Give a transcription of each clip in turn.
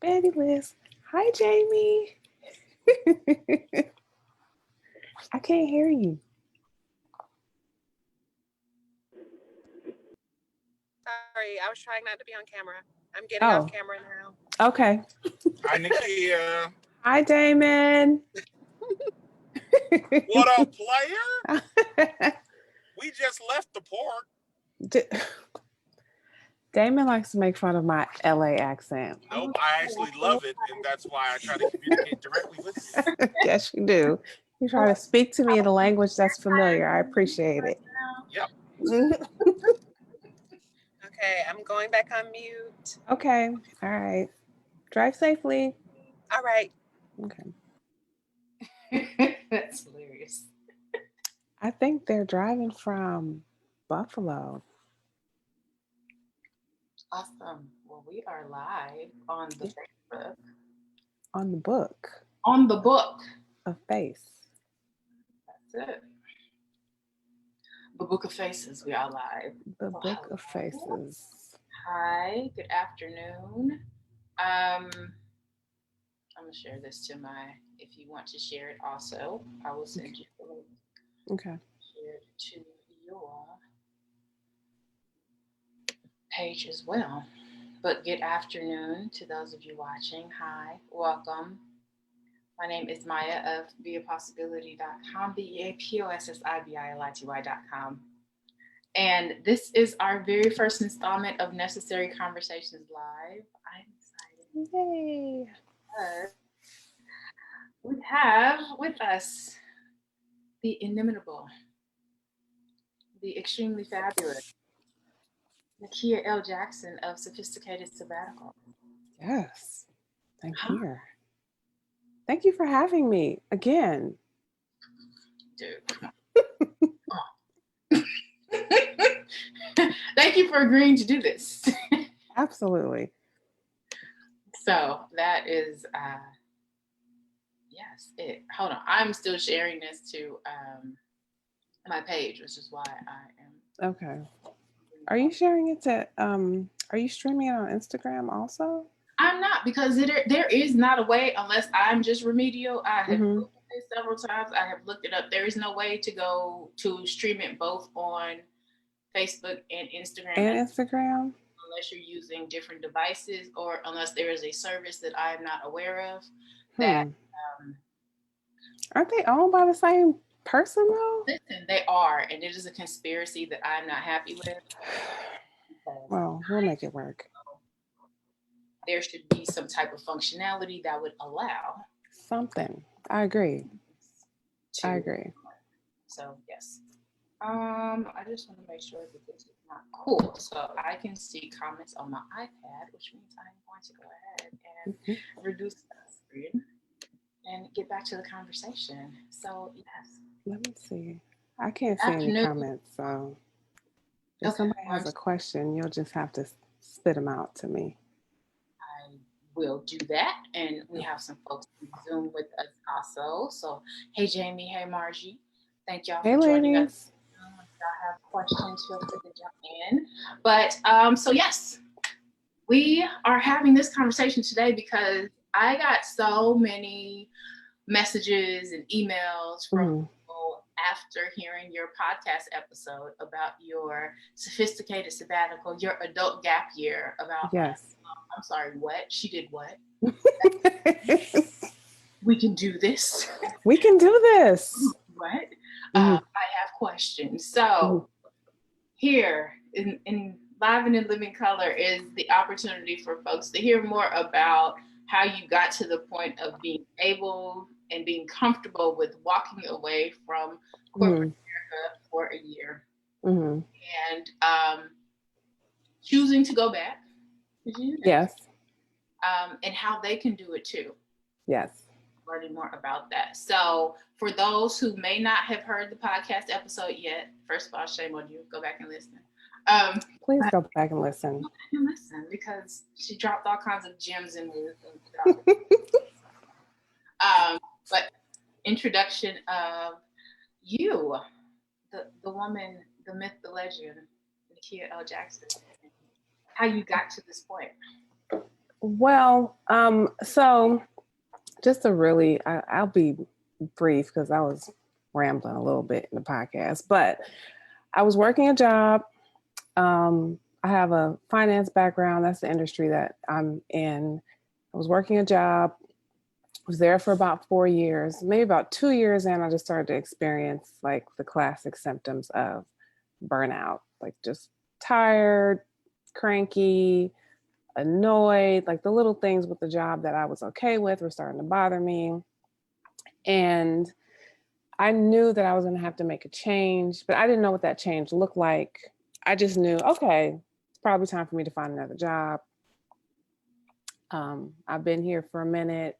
Betty Liz. Hi, Jamie. I can't hear you. Sorry, I was trying not to be on camera. I'm getting off Oh, camera now. okay. Hi, Nickia. Hi, Damon. What up, player? We just left the port. D- Damon likes to make fun of my LA accent. Nope, I actually love it, and that's why I try to communicate directly with you. Yes, you do. You try to speak to me in a language that's familiar. I appreciate it. Yep. Okay, I'm going back on mute. Okay. All right. Drive safely. All right. Okay. That's hilarious. I think they're driving from Buffalo. Awesome. Well, we are live on the Facebook. On the book On the book. of face. That's it. The Book of Faces. We are live. The book of faces. Hi. Good afternoon. I'm gonna share this to if you want to share it also, I will send you the link. Okay. Share it to your page as well. But good afternoon to those of you watching. Hi, welcome. My name is Maya of beapossibility.com, beapossibility.com. And this is our very first installment of Necessary Conversations Live. I'm excited. Yay. We have with us the inimitable, the extremely fabulous Nickia L. Jackson of Sophisticated Sabbatical. Yes. I'm here. Thank you for having me again. Dude. Thank you for agreeing to do this. Absolutely. So that is, yes, it. Hold on. I'm still sharing this to my page, which is why I am. Okay. Are you sharing it to, are you streaming it on Instagram also? I'm not, because there is not a way, unless I'm just remedial. I have looked at it several times. I have looked it up. There is no way to go to stream it both on Facebook and Instagram. Unless you're using different devices, or unless there is a service that I am not aware of. That aren't they owned by the same person though? Listen, they are, and it is a conspiracy that I'm not happy with. Well, we'll make it work. There should be some type of functionality that would allow something. I agree. I agree. So yes. I just want to make sure that this is not cool. So I can see comments on my iPad, which means I'm going to go ahead and reduce that screen and get back to the conversation. So yes. Let me see. I can't see any comments, so if somebody has a question, you'll just have to spit them out to me. I will do that, and we have some folks in Zoom with us also. So hey Jamie, hey Margie, thank y'all for joining us. If y'all have questions, feel free to jump in. But so yes, we are having this conversation today because I got so many messages and emails from people after hearing your podcast episode about your sophisticated sabbatical, your adult gap year. About I'm sorry, what? She did what? We can do this. We can do this. What? I have questions. So here in Live and in Living Color is the opportunity for folks to hear more about how you got to the point of being able and being comfortable with walking away from corporate America for a year and choosing to go back. Yes. And how they can do it too. Yes. Learning more about that. So for those who may not have heard the podcast episode yet, first of all, shame on you. Go back and listen. Please go back and listen. Listen, because she dropped all kinds of gems in there. But introduction of you, the woman, the myth, the legend, Nickia L. Jackson. How you got to this point. Well, so just to really, I'll be brief because I was rambling a little bit in the podcast, but I was working a job. I have a finance background. That's the industry that I'm in. I was working a job, was there for about 4 years, maybe about 2 years in, I just started to experience like the classic symptoms of burnout, like just tired, cranky, annoyed, like the little things with the job that I was okay with were starting to bother me. And I knew that I was going to have to make a change, but I didn't know what that change looked like. I just knew, okay, it's probably time for me to find another job. I've been here for a minute.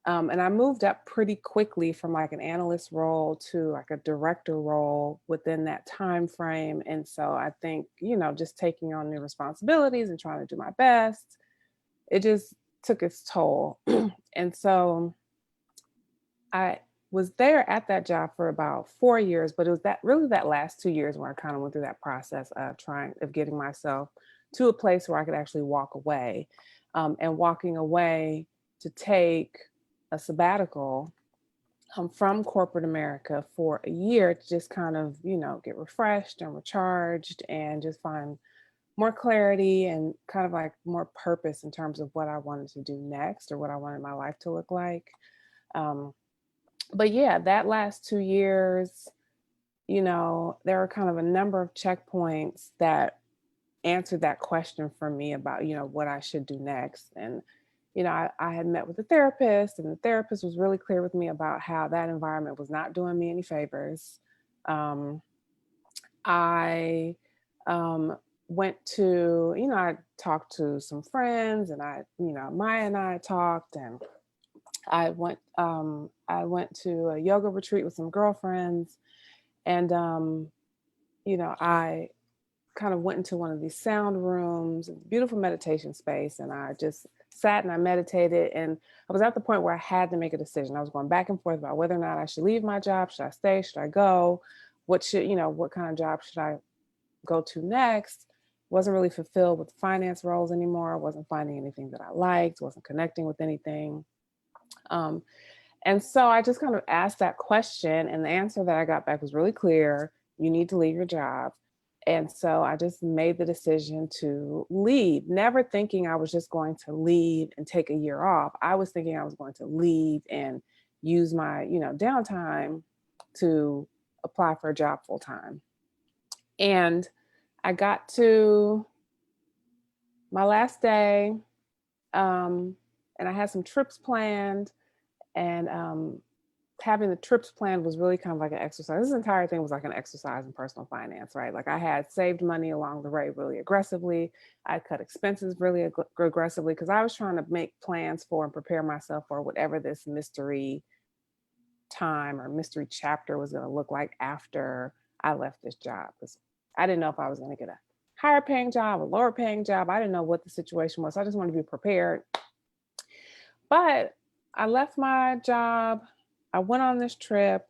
And I moved up pretty quickly from like an analyst role to like a director role within that time frame. And so I think, just taking on new responsibilities and trying to do my best, it just took its toll. And so I was there at that job for about 4 years, but it was that last 2 years where I kind of went through that process of getting myself to a place where I could actually walk away, and walking away to take a sabbatical from corporate America for a year to just kind of, get refreshed and recharged and just find more clarity and kind of like more purpose in terms of what I wanted to do next or what I wanted my life to look like. But yeah, that last 2 years, there were kind of a number of checkpoints that answered that question for me about, what I should do next. And I had met with a therapist, and the therapist was really clear with me about how that environment was not doing me any favors. I went to, I talked to some friends, and Maya and I talked, and I went to a yoga retreat with some girlfriends, and I kind of went into one of these sound rooms, beautiful meditation space, and I just sat and I meditated, and I was at the point where I had to make a decision. I was going back and forth about whether or not I should leave my job, should I stay, should I go, what kind of job should I go to next. Wasn't really fulfilled with finance roles anymore. I wasn't finding anything that I liked, wasn't connecting with anything. And so I just kind of asked that question, and the answer that I got back was really clear. You need to leave your job. And so I just made the decision to leave, never thinking I was just going to leave and take a year off. I was thinking I was going to leave and use my, downtime to apply for a job full time. And I got to my last day, and I had some trips planned, and having the trips planned was really kind of like an exercise. This entire thing was like an exercise in personal finance, right? Like I had saved money along the way really aggressively. I cut expenses really aggressively because I was trying to make plans for and prepare myself for whatever this mystery time or mystery chapter was going to look like after I left this job. Because I didn't know if I was going to get a higher paying job, a lower paying job. I didn't know what the situation was. So I just wanted to be prepared. But I left my job. I went on this trip,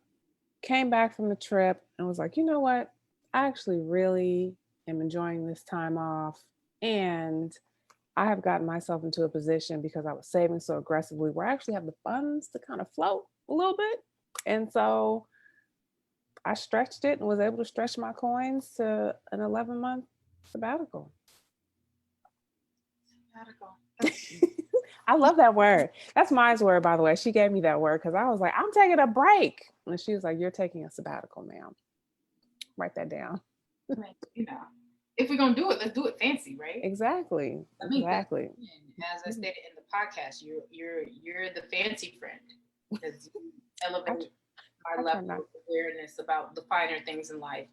came back from the trip, and was like, you know what? I actually really am enjoying this time off. And I have gotten myself into a position because I was saving so aggressively where I actually have the funds to kind of float a little bit. And so I stretched it and was able to stretch my coins to an 11-month sabbatical. I love that word. That's Maya's word, by the way. She gave me that word because I was like, I'm taking a break. And she was like, you're taking a sabbatical, ma'am. Write that down. If we're going to do it, let's do it fancy, right? Exactly. Exactly. As I stated in the podcast, you're the fancy friend because you elevate my level of awareness about the finer things in life.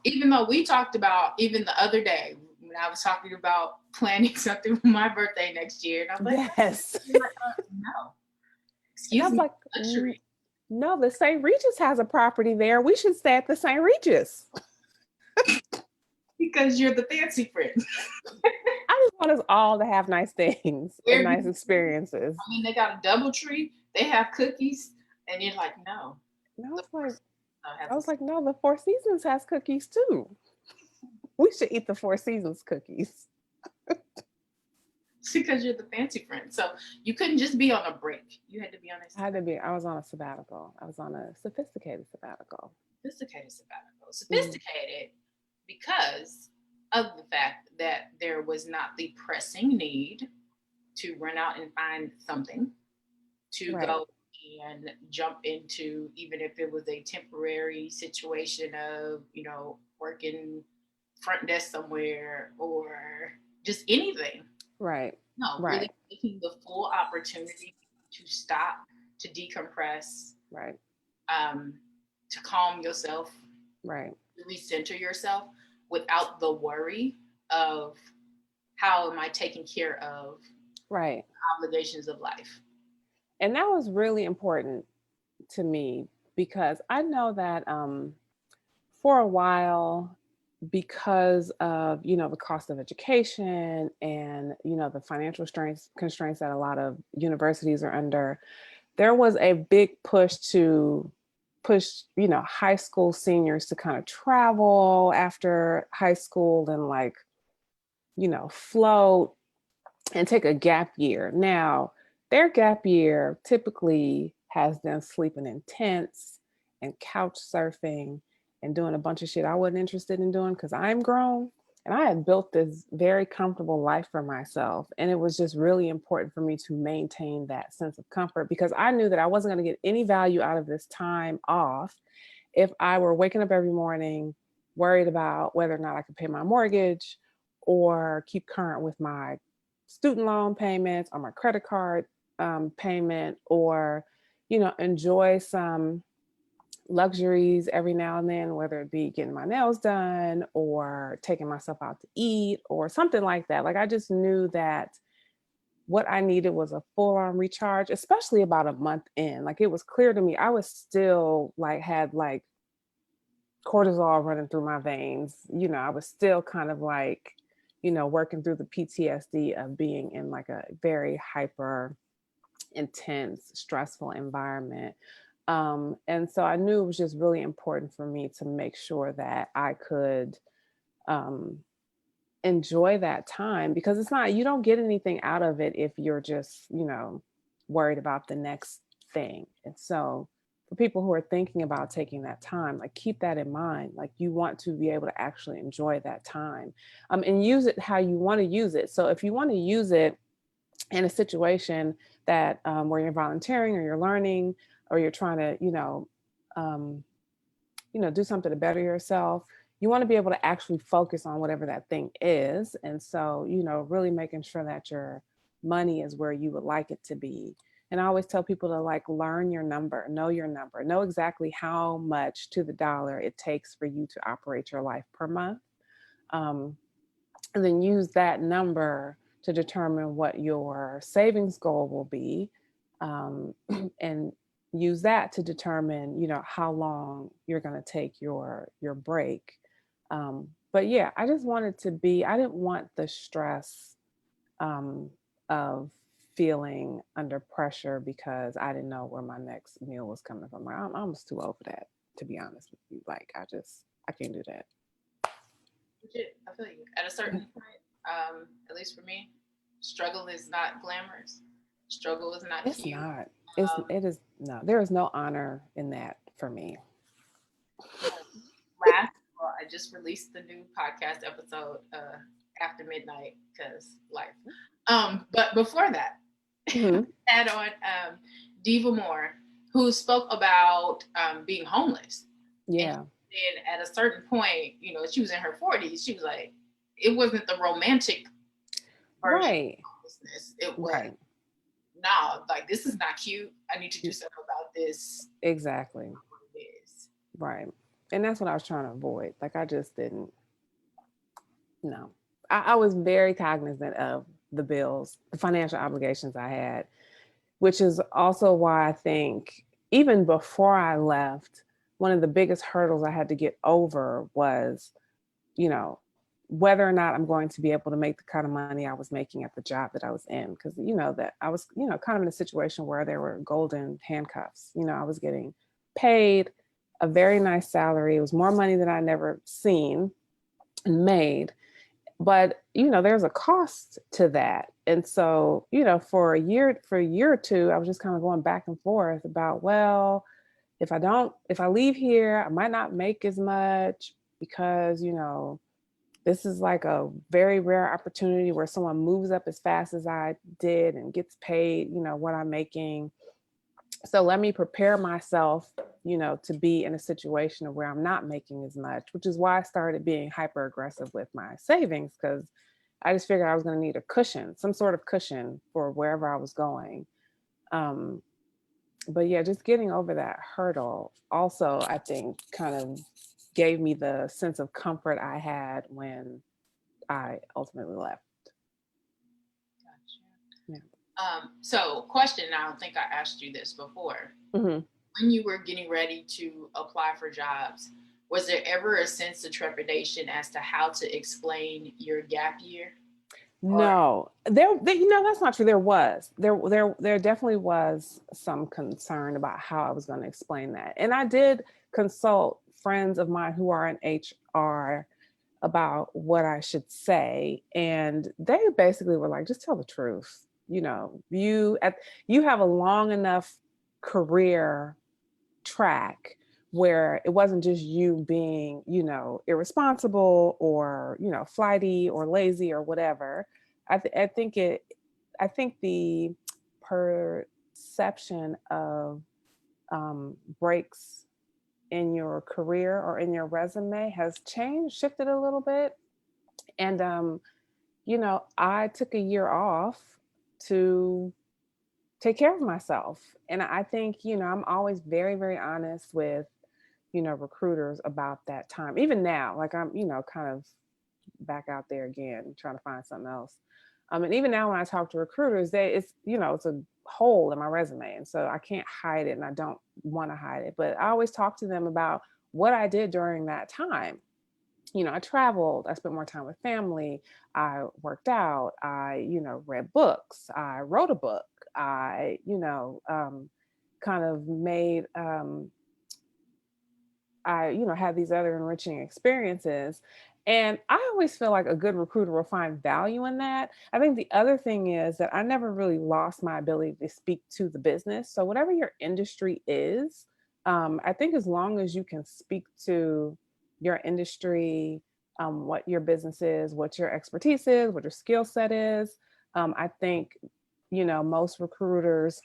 Even though we talked about, even the other day, when I was talking about planning something for my birthday next year, and I was like, yes. No. Excuse me. Like, luxury. No, the St. Regis has a property there. We should stay at the St. Regis. Because you're the fancy friend. I just want us all to have nice things and nice experiences. I mean, they got a DoubleTree. They have cookies. And you're like, no. No, I was like, no, the Four Seasons has cookies too. We should eat the Four Seasons cookies. because you're the fancy friend. So you couldn't just be on a break. You had to be on a I was on a sabbatical. I was on a sophisticated sabbatical. Sophisticated because of the fact that there was not the pressing need to run out and find something to go and jump into, even if it was a temporary situation of, working front desk somewhere or just anything. Right. No, really taking the full opportunity to stop, to decompress, right, to calm yourself, right, to recenter yourself without the worry of how am I taking care of right obligations of life. And that was really important to me because I know that for a while, because of the cost of education and the financial constraints that a lot of universities are under, there was a big push to push high school seniors to kind of travel after high school and float and take a gap year. Now, their gap year typically has them sleeping in tents and couch surfing and doing a bunch of shit I wasn't interested in doing because I'm grown and I had built this very comfortable life for myself. And it was just really important for me to maintain that sense of comfort because I knew that I wasn't going to get any value out of this time off if I were waking up every morning worried about whether or not I could pay my mortgage or keep current with my student loan payments or my credit card payment, or enjoy some luxuries every now and then, whether it be getting my nails done or taking myself out to eat or something like that. Like I just knew that what I needed was a full-on recharge, especially about a month in. Like it was clear to me I was still had cortisol running through my veins. I was still kind of working through the PTSD of being in a very hyper intense, stressful environment. And so I knew it was just really important for me to make sure that I could enjoy that time because you don't get anything out of it if you're just, worried about the next thing. And so for people who are thinking about taking that time, keep that in mind. You want to be able to actually enjoy that time and use it how you want to use it. So if you want to use it in a situation that where you're volunteering or you're learning or you're trying to, do something to better yourself, you want to be able to actually focus on whatever that thing is. And so, really making sure that your money is where you would like it to be. And I always tell people to learn your number, know exactly how much to the dollar it takes for you to operate your life per month. And then use that number to determine what your savings goal will be, and use that to determine, how long you're going to take your break. But yeah, I just wanted I didn't want the stress of feeling under pressure because I didn't know where my next meal was coming from. I'm almost too old for that, to be honest with you. I can't do that. I feel you. At a certain point, at least for me, struggle is not glamorous. Struggle is not It's cute. not. It is no. There is no honor in that for me. I just released the new podcast episode after midnight because life. But before that, had on Diva Moore, who spoke about being homeless. Yeah. And at a certain point, she was in her 40s. She was like, it wasn't the romantic version of homelessness. It was, this is not cute. I need to do something about this. Exactly. Right. And that's what I was trying to avoid. I just didn't. No. I was very cognizant of the bills, the financial obligations I had, which is also why I think even before I left, one of the biggest hurdles I had to get over was, whether or not I'm going to be able to make the kind of money I was making at the job that I was in. Because, that I was, kind of in a situation where there were golden handcuffs. I was getting paid a very nice salary. It was more money than I never seen and made. but there's a cost to that. And so, for a year or two, I was just kind of going back and forth about, well, if I leave here, I might not make as much because, this is like a very rare opportunity where someone moves up as fast as I did and gets paid, what I'm making. So let me prepare myself, to be in a situation where I'm not making as much, which is why I started being hyper aggressive with my savings, because I just figured I was going to need a cushion, some sort of cushion for wherever I was going. But yeah, just getting over that hurdle also, I think, kind of gave me the sense of comfort I had when I ultimately left. Gotcha. Yeah. So question, I don't think I asked you this before. Mm-hmm. When you were getting ready to apply for jobs, was there ever a sense of trepidation as to how to explain your gap year? No, there, that's not true. There definitely was some concern about how I was going to explain that. And I did consult friends of mine who are in HR about what I should say. And they basically were like, just tell the truth. You have a long enough career track where it wasn't just you being, irresponsible or, flighty or lazy or whatever. I think the perception of breaks in your career or in your resume has shifted a little bit. And, I took a year off to take care of myself. And I think, I'm always very, very honest with, recruiters about that time. Even now, like I'm, kind of back out there again, trying to find something else. And even now when I talk to recruiters, it's a hole in my resume. And so I can't hide it and I don't want to hide it. But I always talk to them about what I did during that time. I traveled, I spent more time with family, I worked out, I, read books, I wrote a book, I, kind of made, I, had these other enriching experiences. And I always feel like a good recruiter will find value in that. I think the other thing is that I never really lost my ability to speak to the business. So whatever your industry is, I think as long as you can speak to your industry, what your business is, what your expertise is, what your skill set is, I think, most recruiters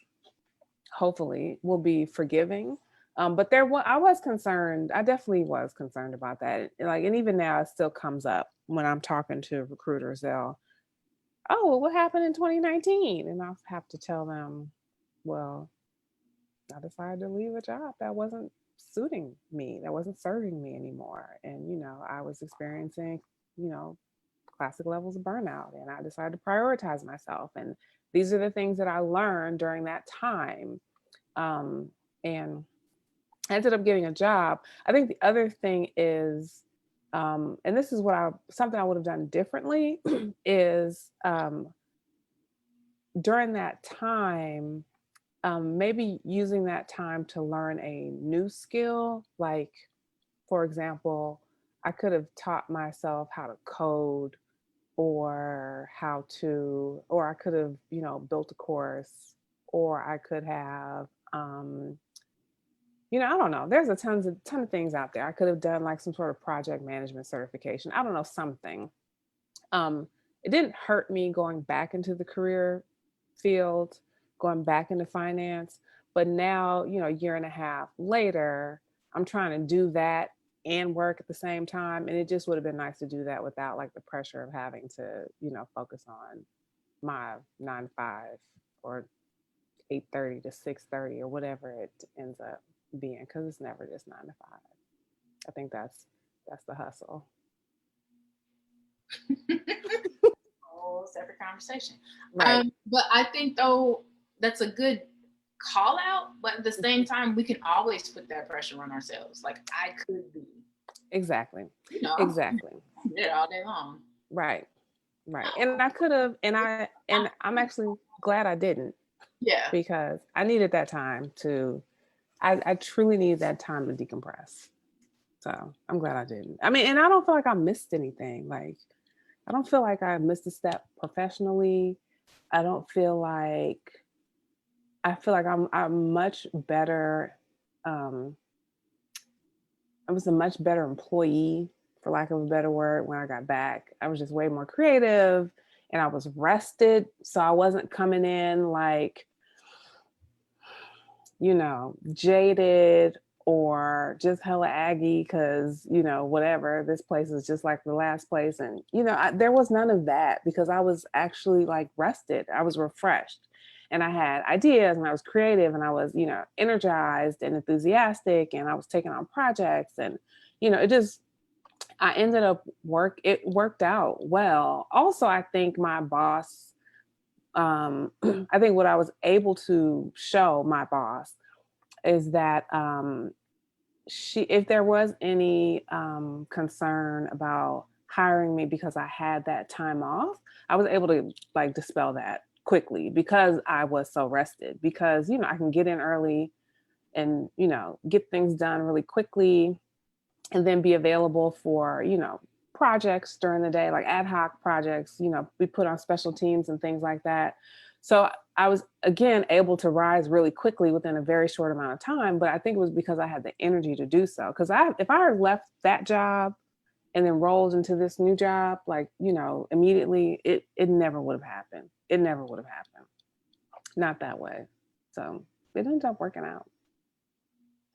hopefully will be forgiving. But I was concerned. I definitely was concerned about that. And even now, it still comes up when I'm talking to recruiters. They'll, oh, well, what happened in 2019? And I'll have to tell them, well, I decided to leave a job that wasn't suiting me, that wasn't serving me anymore. And, I was experiencing, classic levels of burnout, and I decided to prioritize myself. And these are the things that I learned during that time. And I ended up getting a job. I think the other thing is, and this is something I would have done differently, is during that time, maybe using that time to learn a new skill. Like, for example, I could have taught myself how to code or I could have, built a course, or I could have, I don't know. There's a ton of things out there. I could have done like some sort of project management certification. I don't know, something. It didn't hurt me going back into the career field, going back into finance. But now, a year and a half later, I'm trying to do that and work at the same time. And it just would have been nice to do that without like the pressure of having to, focus on my 9 to 5 or 8:30 to 6:30 or whatever it ends up being, because it's never just 9 to 5. I think that's the hustle. Whole separate conversation. Right. But I think though that's a good call out, but at the same time, we can always put that pressure on ourselves. Like I could be. Exactly. Exactly. Yeah, all day long. Right. And I could have, and I'm actually glad I didn't. Yeah. Because I needed that time I truly needed that time to decompress. So I'm glad I didn't. I mean, and I don't feel like I missed anything. Like, I don't feel like I missed a step professionally. I don't feel like I feel like I'm much better. Um, I was a much better employee, for lack of a better word, when I got back. I was just way more creative and I was rested. So I wasn't coming in like, jaded or just hella aggy because, whatever, this place is just like the last place. And, there was none of that because I was actually like rested. I was refreshed and I had ideas and I was creative and I was, energized and enthusiastic and I was taking on projects and, it just, I ended up it worked out well. Also, I think my boss, I think what I was able to show my boss is that if there was any concern about hiring me because I had that time off, I was able to like dispel that quickly because I was so rested. Because I can get in early and get things done really quickly, and then be available for projects during the day, like ad hoc projects. We put on special teams and things like that. So I was again able to rise really quickly within a very short amount of time, but I think it was because I had the energy to do so. Because if I had left that job and then rolled into this new job, like immediately, it never would have happened. It never would have happened. Not that way. So it ended up working out.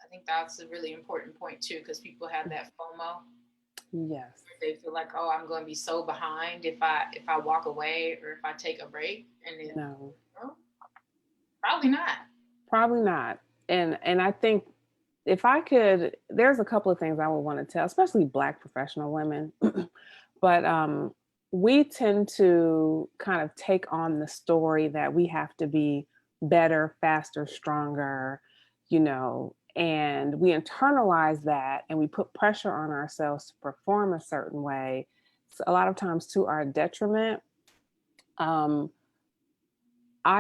I think that's a really important point too, because people have that FOMO. Yes. They feel like, oh, I'm going to be so behind if I walk away or if I take a break. And then, No. Probably not. Probably not. And I think if I could, there's a couple of things I would want to tell, especially Black professional women. But we tend to kind of take on the story that we have to be better, faster, stronger, and we internalize that and we put pressure on ourselves to perform a certain way, a lot of times to our detriment. I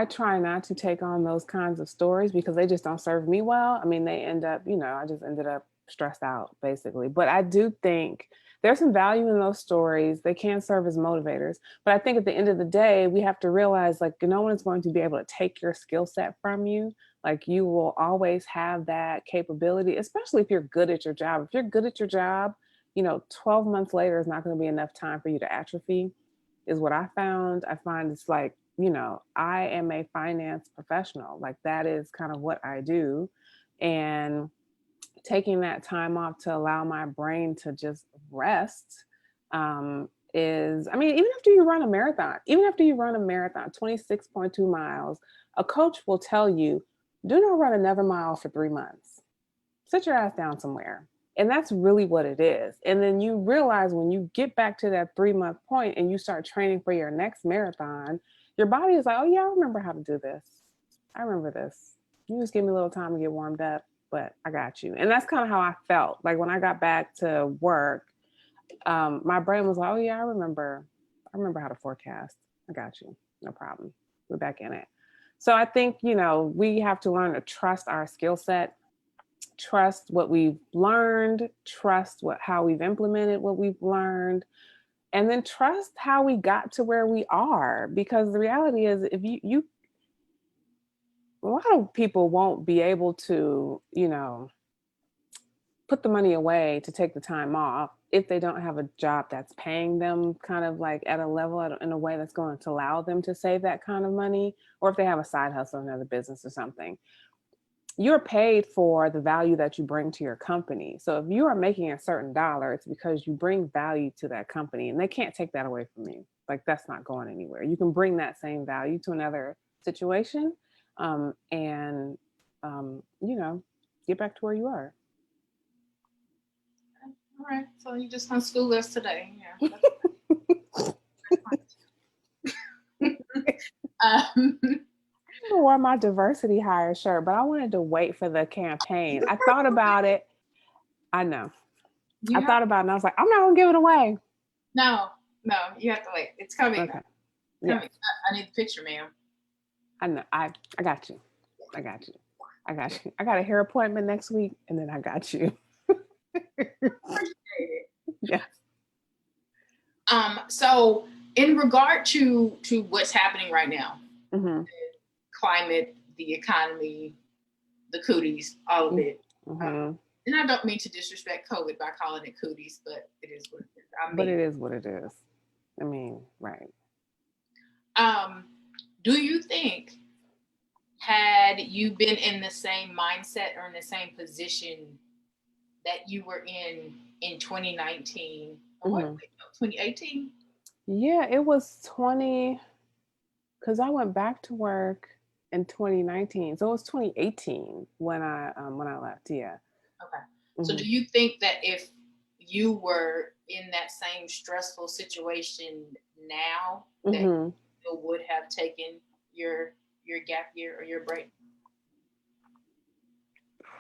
try not to take on those kinds of stories because they just don't serve me well. I mean, they end up, I just ended up stressed out basically. But I do think there's some value in those stories. They can serve as motivators. But I think at the end of the day, we have to realize like no one is going to be able to take your skill set from you. Like you will always have that capability, especially if you're good at your job. If you're good at your job, 12 months later is not going to be enough time for you to atrophy, is what I found. I find it's like, I am a finance professional. Like that is kind of what I do. And taking that time off to allow my brain to just rest is, I mean, even after you run a marathon, 26.2 miles, a coach will tell you, do not run another mile for 3 months. Sit your ass down somewhere. And that's really what it is. And then you realize when you get back to that 3-month point and you start training for your next marathon, your body is like, oh yeah, I remember how to do this. I remember this. You just give me a little time to get warmed up, but I got you. And that's kind of how I felt. Like when I got back to work, my brain was like, oh yeah, I remember how to forecast. I got you. No problem. We're back in it. So I think, we have to learn to trust our skill set, trust what we've learned, trust how we've implemented what we've learned, and then trust how we got to where we are. Because the reality is, if you a lot of people won't be able to, put the money away to take the time off if they don't have a job that's paying them kind of like at a level in a way that's going to allow them to save that kind of money, or if they have a side hustle, another business or something. You're paid for the value that you bring to your company. So if you are making a certain dollar, it's because you bring value to that company and they can't take that away from you. Like that's not going anywhere. You can bring that same value to another situation and get back to where you are. All right. So you just gonna school us today. Yeah. I wore my diversity hire shirt, but I wanted to wait for the campaign. I thought about it. I know. I thought about it and I was like, I'm not gonna give it away. No, you have to wait. It's coming. Okay. Yeah. I need the picture, ma'am. I know. I got you. I got a hair appointment next week and then I got you. Appreciate it. Yes. So in regard to what's happening right now, Mm-hmm. the climate, the economy, the cooties, all of it. Mm-hmm. And I don't mean to disrespect COVID by calling it cooties, but it is what it is. But it is what it is. I mean, right. Do you think, had you been in the same mindset or in the same position that you were in 2019 or 2018? Yeah, it was 20, because I went back to work in 2019. So it was 2018 when I left. Yeah. Okay. So do you think that if you were in that same stressful situation now, that you would have taken your gap year or your break?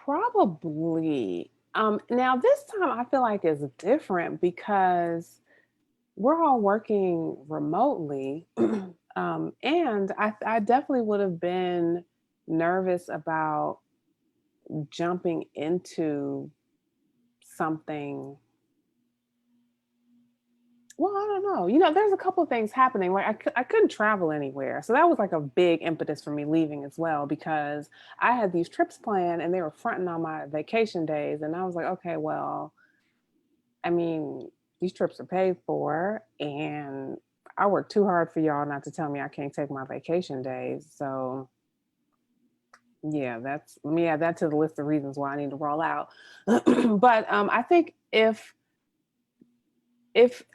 Probably. Now this time I feel like it's different because we're all working remotely. And I definitely would have been nervous about jumping into something. Well, I don't know. There's a couple of things happening. Like I couldn't travel anywhere. So that was like a big impetus for me leaving as well, because I had these trips planned and they were fronting on my vacation days. And I was like, okay, well, I mean, these trips are paid for and I work too hard for y'all not to tell me I can't take my vacation days. So yeah, that's me. Add that to the list of reasons why I need to roll out. But I think if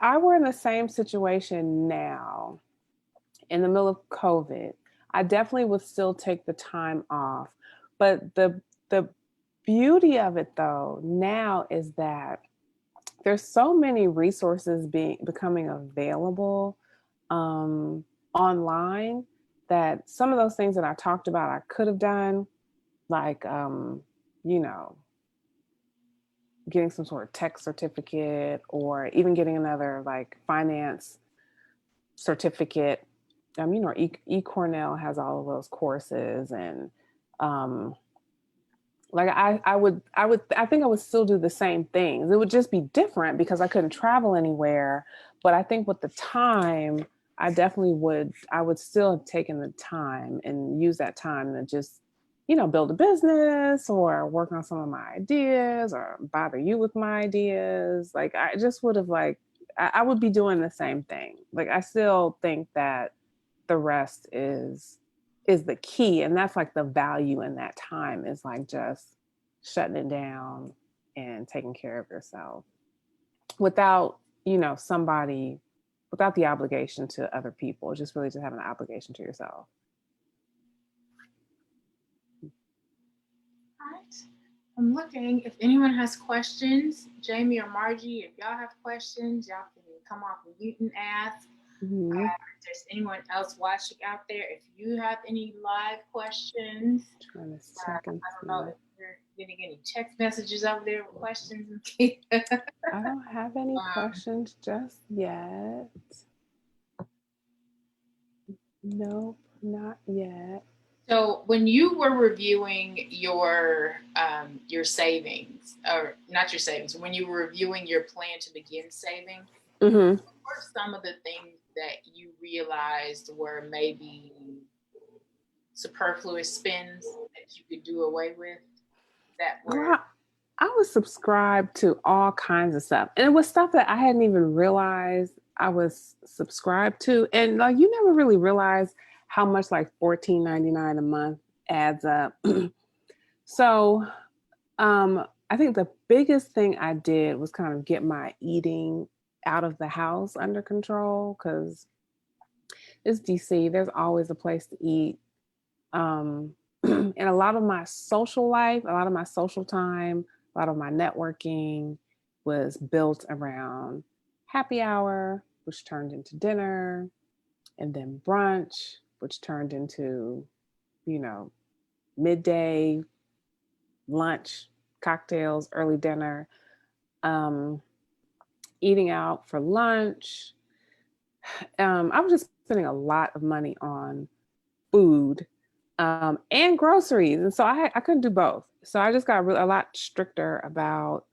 I were in the same situation now, in the middle of COVID, I definitely would still take the time off. But the beauty of it though now is that there's so many resources becoming available online, that some of those things that I talked about I could have done, like you know getting some sort of tech certificate, or even getting another like finance certificate. eCornell has all of those courses, and like I think I would still do the same things. It would just be different because I couldn't travel anywhere. But I think with the time, I would still have taken the time and use that time to just, build a business or work on some of my ideas or bother you with my ideas. Like I just would have I would be doing the same thing. Like I still think that the rest is the key, and that's like the value in that time, is like just shutting it down and taking care of yourself without somebody, without the obligation to other people, just really just having an obligation to yourself. All right. I'm looking if anyone has questions. Jamie or Margie, if y'all have questions, y'all can come off mute and ask. If there's anyone else watching out there, if you have any live questions, I don't know if you're getting any text messages over there with questions. I don't have any questions just yet. Nope, not yet. So when you were reviewing your savings, or not your savings, when you were reviewing your plan to begin saving, what were some of the things that you realized were maybe superfluous spends that you could do away with? I was subscribed to all kinds of stuff, and it was stuff that I hadn't even realized I was subscribed to. And like, you never really realize how much like $14.99 a month adds up. So I think the biggest thing I did was kind of get my eating out of the house under control, because it's DC. There's always a place to eat. And a lot of my social life, a lot of my social time, a lot of my networking was built around happy hour, which turned into dinner, and then brunch, which turned into, midday, lunch, cocktails, early dinner, eating out for lunch. I was just spending a lot of money on food and groceries. And so I couldn't do both. So I just got a lot stricter about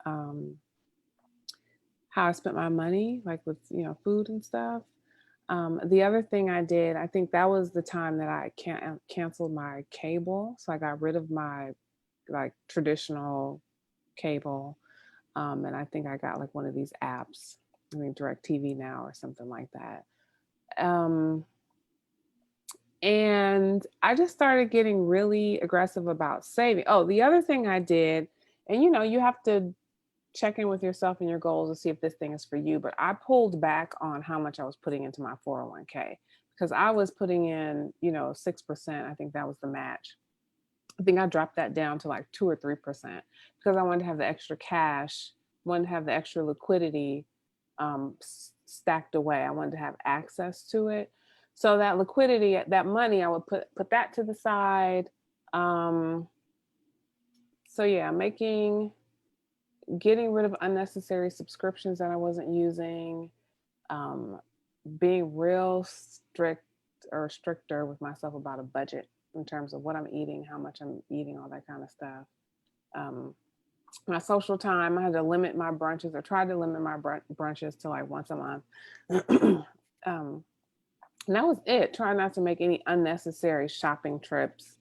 how I spent my money, like with, food and stuff. The other thing I did, I think that was the time that I canceled my cable. So I got rid of my like traditional cable. And I think I got like one of these apps, I mean, Direct TV Now or something like that. Um, and I just started getting really aggressive about saving. Oh, the other thing I did, and you have to check in with yourself and your goals to see if this thing is for you. But I pulled back on how much I was putting into my 401k because I was putting in, 6%. I think that was the match. I think I dropped that down to like 2 or 3% because I wanted to have the extra cash, wanted to have the extra liquidity stacked away. I wanted to have access to it. So that liquidity, that money, I would put that to the side. So yeah, getting rid of unnecessary subscriptions that I wasn't using, um, being real strict or stricter with myself about a budget in terms of what I'm eating, how much I'm eating, all that kind of stuff. Um, my social time, I had to limit my brunches or tried to limit my brunches to like once a month. um, and that was it. Try not to make any unnecessary shopping trips.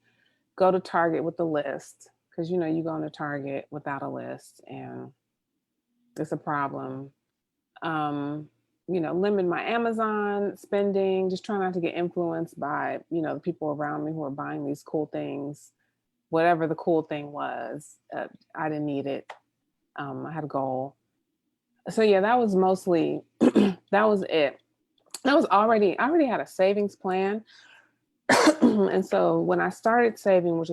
Go to Target with the list because you go into Target without a list and it's a problem. Um, limit my Amazon spending, just try not to get influenced by, the people around me who are buying these cool things, whatever the cool thing was. I didn't need it. I had a goal. So yeah, that was mostly, that was it. I already had a savings plan. And so when I started saving,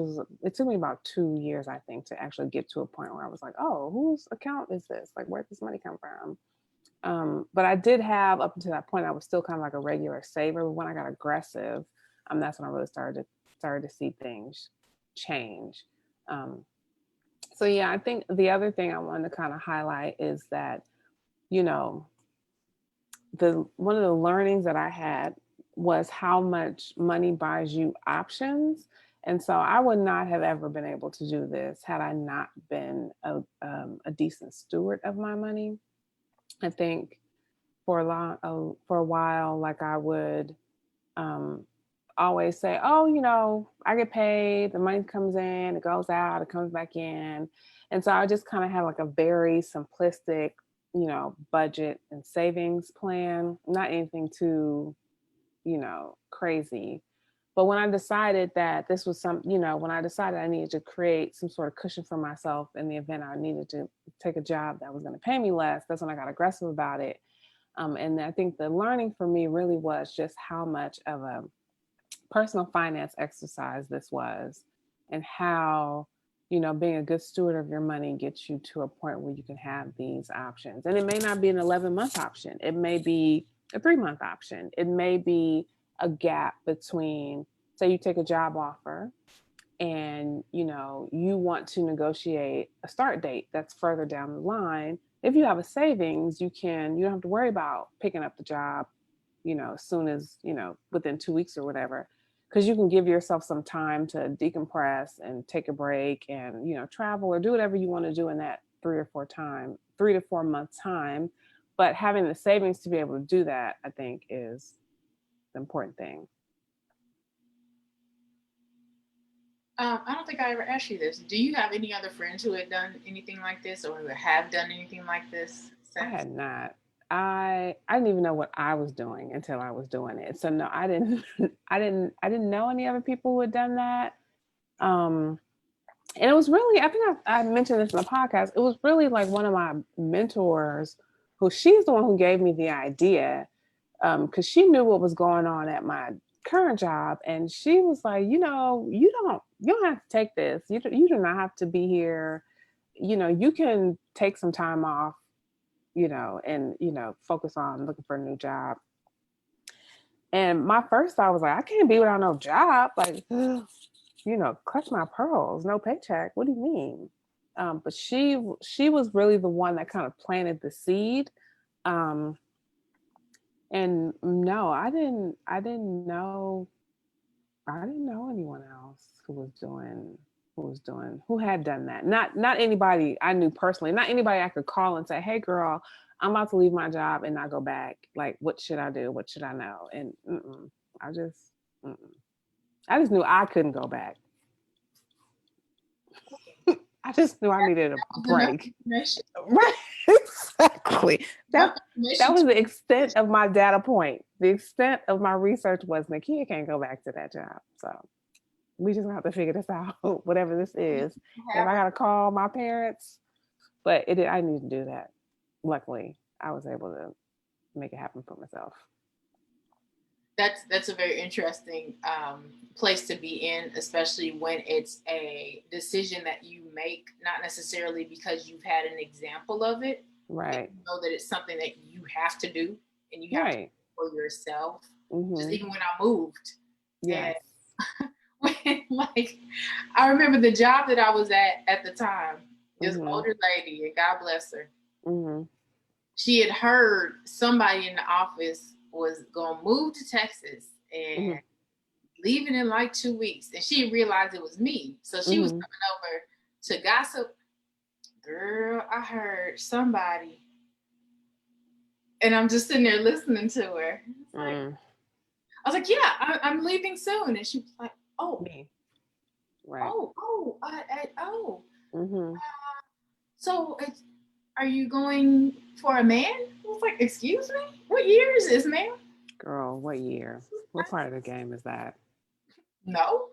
it took me about 2 years, I think, to actually get to a point where I was like, oh, whose account is this? Like, where'd this money come from? But I did have up until that point, I was still kind of like a regular saver. But when I got aggressive, that's when I really started to see things change. So yeah, I think the other thing I wanted to kind of highlight is that, you know, one of the learnings that I had was how much money buys you options. And so I would not have ever been able to do this had I not been a decent steward of my money. I think for a while, like I would um, always say, "Oh, I get paid. The money comes in, it goes out, it comes back in," and so I just kind of had like a very simplistic, budget and savings plan. Not anything too, crazy. But when I decided that this was when I decided I needed to create some sort of cushion for myself in the event I needed to take a job that was going to pay me less, that's when I got aggressive about it. And I think the learning for me really was just how much of a personal finance exercise this was and how, being a good steward of your money gets you to a point where you can have these options. And it may not be an 11-month option. It may be a 3-month option. It may be a gap between, say you take a job offer and you want to negotiate a start date that's further down the line. If you have a savings, you don't have to worry about picking up the job as soon as within 2 weeks or whatever, because you can give yourself some time to decompress and take a break and travel or do whatever you want to do in that 3 to 4 month time. But having the savings to be able to do that, I think, is the important thing. I don't think I ever asked you this. Do you have any other friends who had done anything like this or who have done anything like this since? I had not. I didn't even know what I was doing until I was doing it. So no, I didn't I didn't know any other people who had done that. Um and it was really, I think I mentioned this in the podcast. It was really like one of my mentors she's the one who gave me the idea. Because she knew what was going on at my current job. And she was like, you don't have to take this. You do not have to be here. You can take some time off, and focus on looking for a new job. And my first thought was like, I can't be without no job. Like, clutch my pearls, no paycheck. What do you mean? But she was really the one that kind of planted the seed. And no, I didn't know anyone else who was doing who had done that. Not anybody I knew personally, not anybody I could call and say, hey girl, I'm about to leave my job and not go back. Like, what should I do? What should I know? And I just, I just knew I couldn't go back. I just knew I needed a break. Right, exactly. That was the extent of my data point. The extent of my research was Nickia can't go back to that job. So we just have to figure this out, whatever this is. If I gotta call my parents, but I need to do that. Luckily, I was able to make it happen for myself. That's a very interesting place to be in, especially when it's a decision that you make, not necessarily because you've had an example of it. Right. You know that it's something that you have to do and you have to do for yourself. Just even when I moved. Yes. Like, I remember the job that I was at the time. This older lady, and God bless her. She had heard somebody in the office was gonna move to Texas and leaving in like 2 weeks, and she realized it was me. So she was coming over to gossip. Girl, I heard somebody, and I'm just sitting there listening to her. I was like, yeah, I'm leaving soon, and she was like, oh, me, right? So are you going for a man? I was like, excuse me? What year is this, ma'am? Girl, what year? What part of the game is that? No.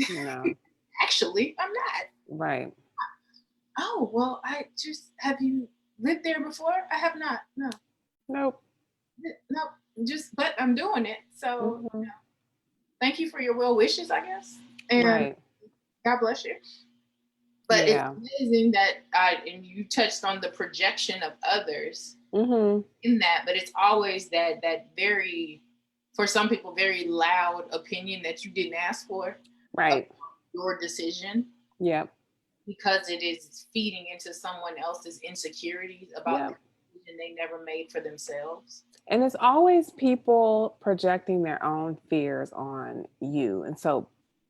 No. Actually, I'm not. Right. Oh, well, have you lived there before? I have not. No. Nope. Nope. But I'm doing it. So thank you for your well wishes, I guess. And God bless you. But it's amazing that, and you touched on the projection of others in that, but it's always that very, for some people, very loud opinion that you didn't ask for. Right. Your decision. Yep. Because it is feeding into someone else's insecurities about the decision they never made for themselves. And it's always people projecting their own fears on you. And so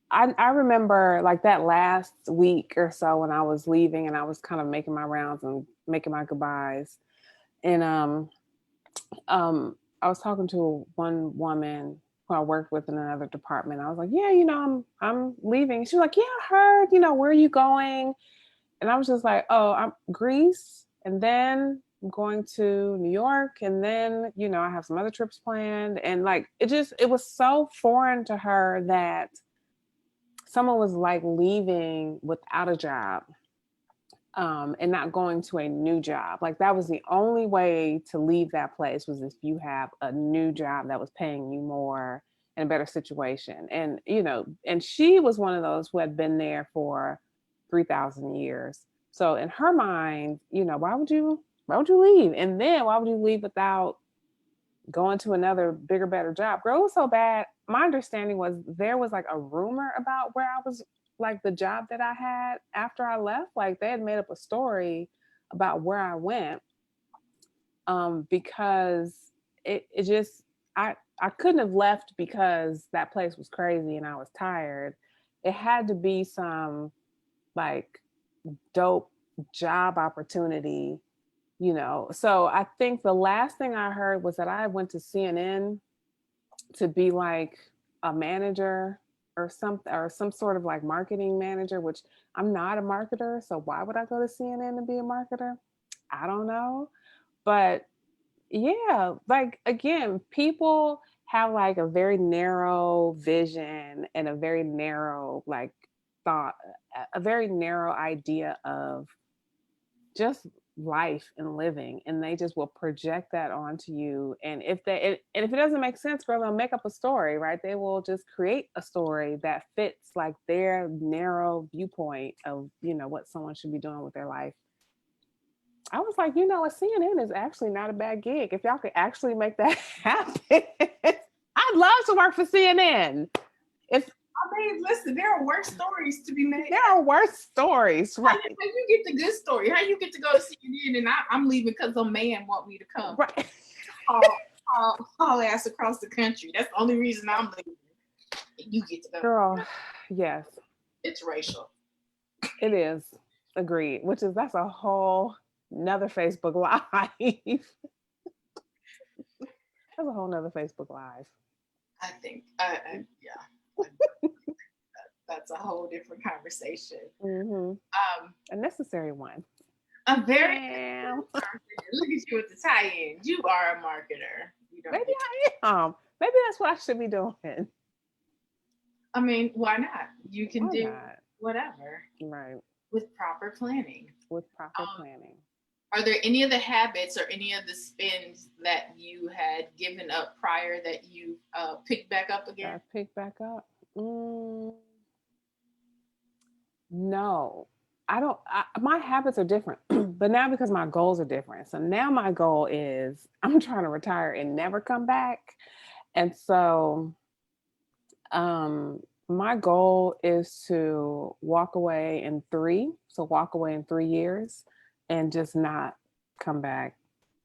I remember like that last week or so when I was leaving and I was kind of making my rounds and making my goodbyes. And I was talking to one woman who I worked with in another department. I was like, yeah, I'm leaving. She was like, yeah, I heard, where are you going? And I was just like, oh, I'm Greece. And then I'm going to New York. And then, I have some other trips planned. And like, it was so foreign to her that someone was like leaving without a job and not going to a new job. Like that was the only way to leave that place was if you have a new job that was paying you more and a better situation. And, and she was one of those who had been there for 3,000 years. So in her mind, why would you leave? And then why would you leave without going to another bigger, better job? Girl, it was so bad. My understanding was there was like a rumor about where I was, like the job that I had after I left. Like they had made up a story about where I went because I couldn't have left because that place was crazy and I was tired. It had to be some like dope job opportunity, So I think the last thing I heard was that I went to CNN to be like a manager or some sort of like marketing manager, which I'm not a marketer. So why would I go to CNN to be a marketer? I don't know. But yeah, like again, people have like a very narrow vision and a very narrow like thought, a very narrow idea of just life and living, and they just will project that onto you. And if it doesn't make sense, girl, they'll make up a story, right? They will just create a story that fits like their narrow viewpoint of what someone should be doing with their life. I was like, what, CNN is actually not a bad gig. If y'all could actually make that happen, I'd love to work for CNN. Listen, there are worse stories to be made. There are worse stories, right? How you get the good story? How you get to go to CNN and I'm leaving because a man want me to come? Right. Haul ass across the country. That's the only reason I'm leaving. You get to go. Girl, yes. It's racial. It is. Agreed. That's a whole another Facebook Live. That's a whole nother Facebook Live. I think, yeah, that's a whole different conversation. A necessary one. A very Damn. look at you with the tie-in. You are a marketer. You don't Maybe I am. Maybe that's what I should be doing. I mean, why not? You can do whatever. Right. With proper planning. With proper planning. Are there any of the habits or any of the spins that you had given up prior that you picked back up again? I picked back up? No. I don't. My habits are different, but now because my goals are different. So now my goal is I'm trying to retire and never come back. And so my goal is to walk away in 3. So walk away in 3 years and just not come back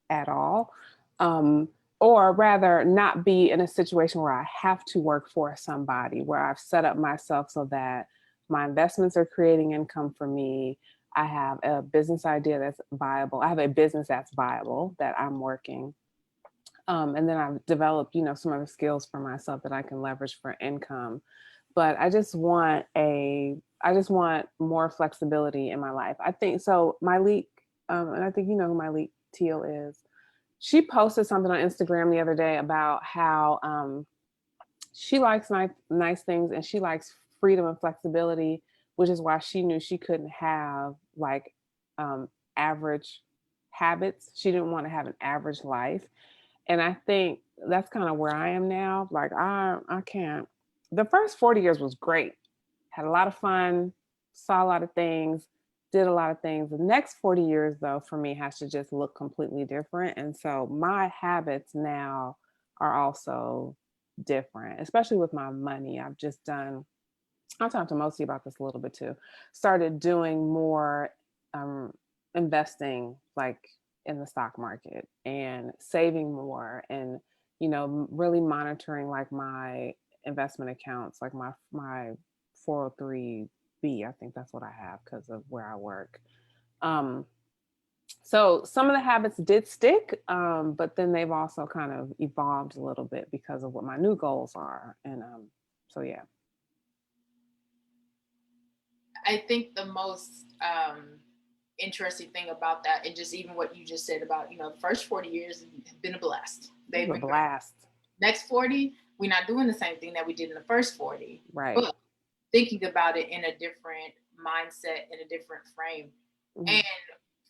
at all. Or rather not be in a situation where I have to work for somebody, where I've set up myself so that my investments are creating income for me. I have a business idea that's viable. I have a business that's viable that I'm working. And then I've developed, some other skills for myself that I can leverage for income. But I just want more flexibility in my life. I think so. Malik, and I think you know who Malik Teal is. She posted something on Instagram the other day about how she likes nice things and she likes freedom and flexibility, which is why she knew she couldn't have like average habits. She didn't want to have an average life. And I think that's kind of where I am now. Like I can't. The first 40 years was great. Had a lot of fun, saw a lot of things, did a lot of things. The next 40 years though, for me has to just look completely different. And so my habits now are also different, especially with my money. I've talked to Mosi about this a little bit too, started doing more investing like in the stock market and saving more and really monitoring like my investment accounts, like my 403b. I think that's what I have because of where I work. So some of the habits did stick, but then they've also kind of evolved a little bit because of what my new goals are. And so yeah. I think the most interesting thing about that, and just even what you just said about, the first 40 years have been a blast. They've been a blast. Next 40, we're not doing the same thing that we did in the first 40. Right. But thinking about it in a different mindset, in a different frame. Mm-hmm. And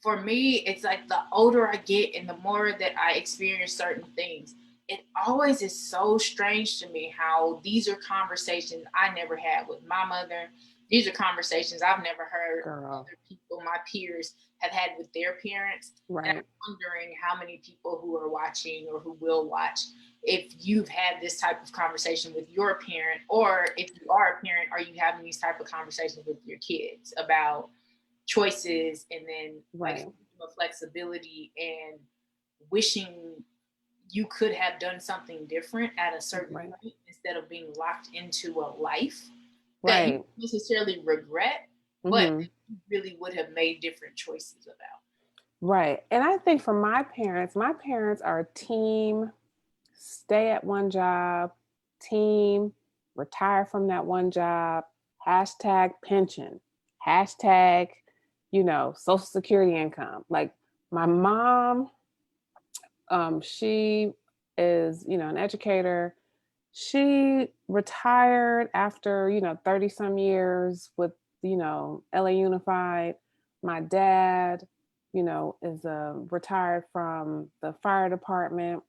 for me, it's like the older I get and the more that I experience certain things, it always is so strange to me how these are conversations I never had with my mother. These are conversations I've never heard other people, my peers, have had with their parents. Right. And I'm wondering how many people who are watching or who will watch, if you've had this type of conversation with your parent, or if you are a parent, are you having these type of conversations with your kids about choices and then like flexibility and wishing you could have done something different at a certain point instead of being locked into a life that you don't necessarily regret, but you really would have made different choices about. Right. And I think for my parents are team stay at one job, team retire from that one job, #pension, Social Security income. Like my mom, she is, an educator. She retired after, 30 some years with, LA Unified. My dad, is retired from the fire department.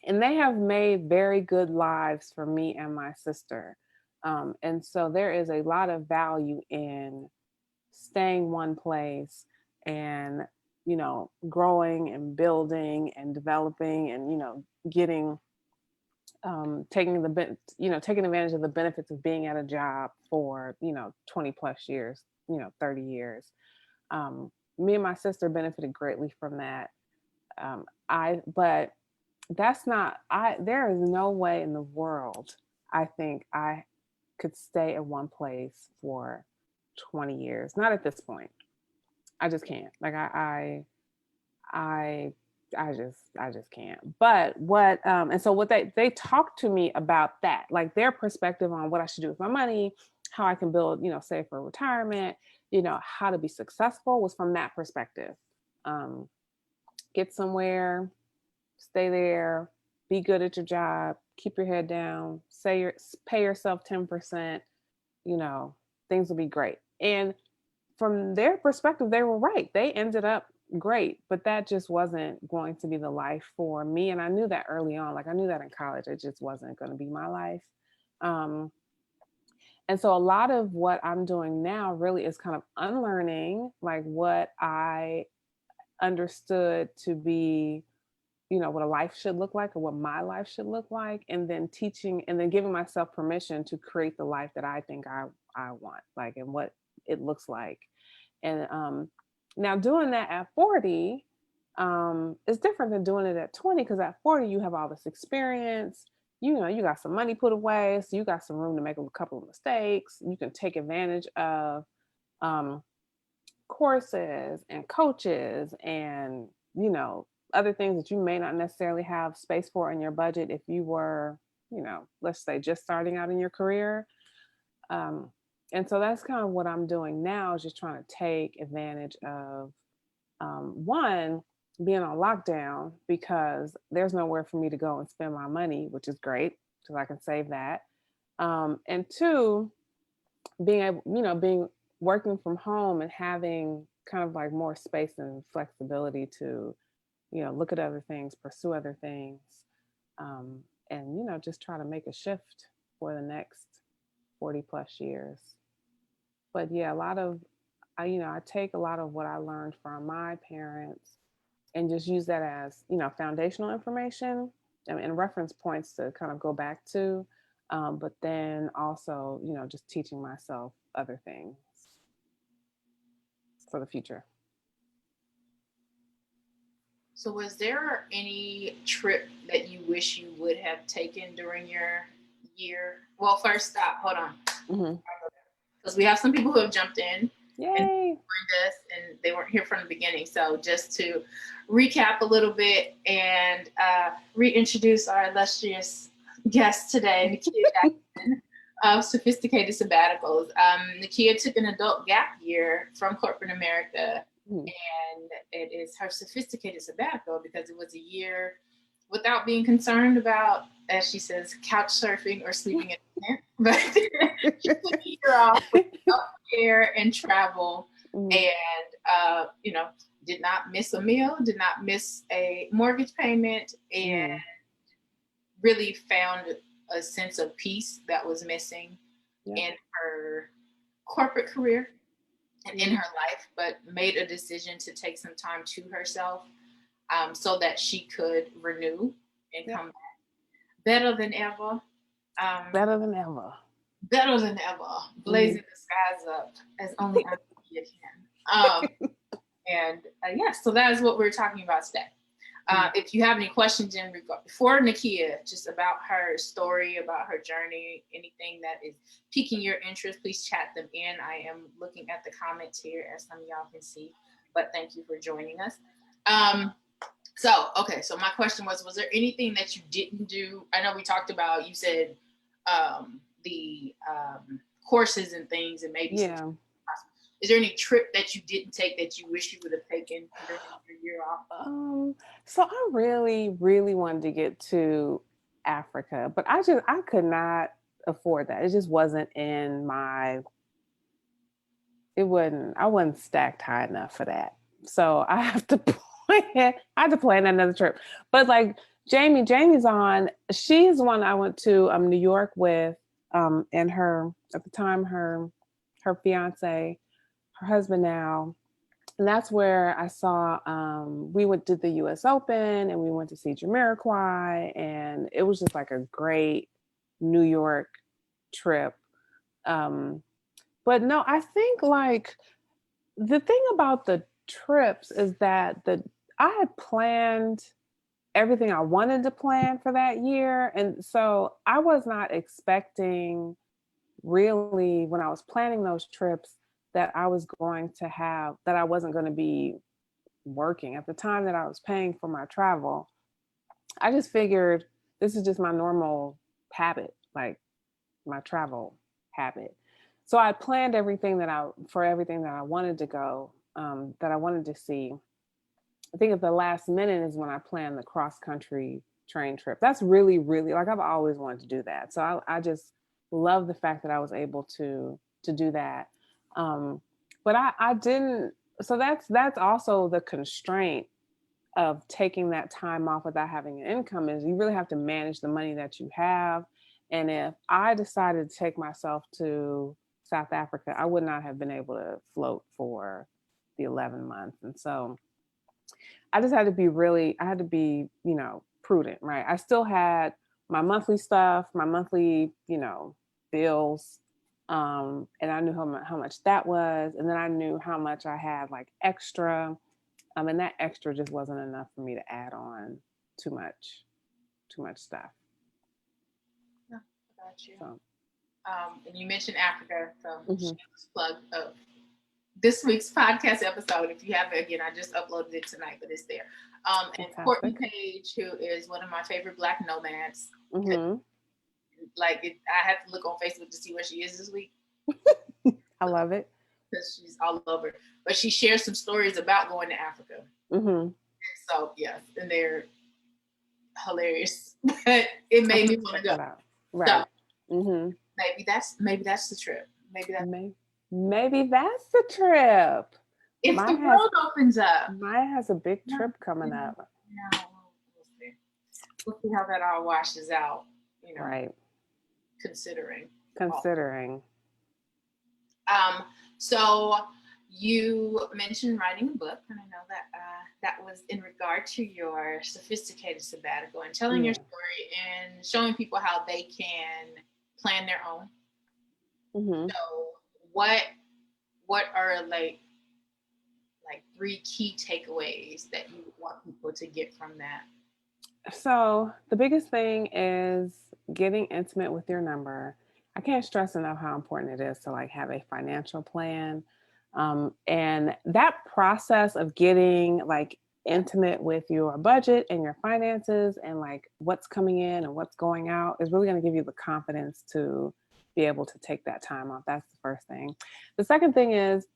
And they have made very good lives for me and my sister. And so there is a lot of value in staying one place and, growing and building and developing and, getting taking advantage of the benefits of being at a job for 20 plus years, 30 years. Me and my sister benefited greatly from that. But there is no way in the world I think I could stay in one place for 20 years. Not at this point. I just can't. Like I just can't. But what and so what they talked to me about that, like their perspective on what I should do with my money, how I can build, save for retirement, how to be successful was from that perspective. Get somewhere, stay there, be good at your job, keep your head down, pay yourself 10%, things will be great. And from their perspective, they were right. They ended up great, but that just wasn't going to be the life for me. And I knew that early on. Like I knew that in college, it just wasn't going to be my life. And so a lot of what I'm doing now really is kind of unlearning like what I understood to be, what a life should look like or what my life should look like. And then teaching and then giving myself permission to create the life that I think I want, like, and what it looks like. And now doing that at 40 is different than doing it at 20, because at 40 you have all this experience, you got some money put away, so you got some room to make a couple of mistakes. You can take advantage of courses and coaches and other things that you may not necessarily have space for in your budget if you were, let's say just starting out in your career. And so that's kind of what I'm doing now, is just trying to take advantage of one, being on lockdown, because there's nowhere for me to go and spend my money, which is great because I can save that. And two, being able, being working from home and having kind of like more space and flexibility to, look at other things, pursue other things, and just try to make a shift for the next 40 plus years. But yeah, I take a lot of what I learned from my parents and just use that as, foundational information and reference points to kind of go back to. But then also, just teaching myself other things for the future. So was there any trip that you wish you would have taken during your year? Well, first stop, hold on. Because we have some people who have jumped in. Yay. And joined us, and they weren't here from the beginning. So just to recap a little bit and reintroduce our illustrious guest today, Nickia Jackson of Sophisticated Sabbaticals. Nickia took an adult gap year from corporate America, and it is her sophisticated sabbatical because it was a year without being concerned about, as she says, couch surfing or sleeping in the tent. But she took a year off with healthcare and travel, and did not miss a meal, did not miss a mortgage payment, and really found a sense of peace that was missing in her corporate career and in her life, but made a decision to take some time to herself so that she could renew and come back better than ever. Better than ever. Better than ever. Blazing the skies up as only I can. So that is what we're talking about today. If you have any questions in regard for Nickia, just about her story, about her journey, anything that is piquing your interest, please chat them in. I am looking at the comments here, as some of y'all can see, but thank you for joining us. So my question was there anything that you didn't do? I know we talked about, you said the courses and things, and maybe is there any trip that you didn't take that you wish you would have taken during your year off? So I really, really wanted to get to Africa, but I could not afford that. It just wasn't in my, I wasn't stacked high enough for that. So I have to plan another trip. But like Jamie's on, she's the one I went to New York with, and her, at the time, her fiance, her husband now. And that's where I saw, we did the US Open, and we went to see Jamiroquai, and it was just like a great New York trip. But no, I think like the thing about the trips is that I had planned everything I wanted to plan for that year. And so I was not expecting, really, when I was planning those trips, that I was going to have, that I wasn't going to be working at the time that I was paying for my travel. I just figured this is just my normal habit, like my travel habit. So I planned everything that I wanted to go, that I wanted to see. I think at the last minute is when I planned the cross country train trip. That's really, really, like, I've always wanted to do that. So I just love the fact that I was able to do that. But I didn't. So that's also the constraint of taking that time off without having an income, is you really have to manage the money that you have. And if I decided to take myself to South Africa, I would not have been able to float for the 11 months. And so I just had to be I had to be, prudent, right? I still had my monthly stuff, my monthly, bills. And I knew how much that was. And then I knew how much I had like extra. And that extra just wasn't enough for me to add on too much stuff. Yeah, got you. So, and you mentioned Africa, so shameless plug of this week's podcast episode. If you haven't, again, I just uploaded it tonight, but it's there. And Courtney Page, who is one of my favorite Black nomads, I have to look on Facebook to see where she is this week. I love it. Because she's all over. But she shares some stories about going to Africa. So, yes, and they're hilarious. But it made me want to go. Right. So, maybe that's the trip. Maybe that's the trip. If the world opens up. Maya has a big trip coming up. Yeah, we'll see how that all washes out. Right. Considering. So you mentioned writing a book, and I know that that was in regard to your sophisticated sabbatical and telling your story and showing people how they can plan their own. So what are like 3 key takeaways that you want people to get from that? So the biggest thing is getting intimate with your number. I can't stress enough how important it is to like have a financial plan. And that process of getting like intimate with your budget and your finances and like what's coming in and what's going out is really going to give you the confidence to be able to take that time off. That's the first thing. The second thing is,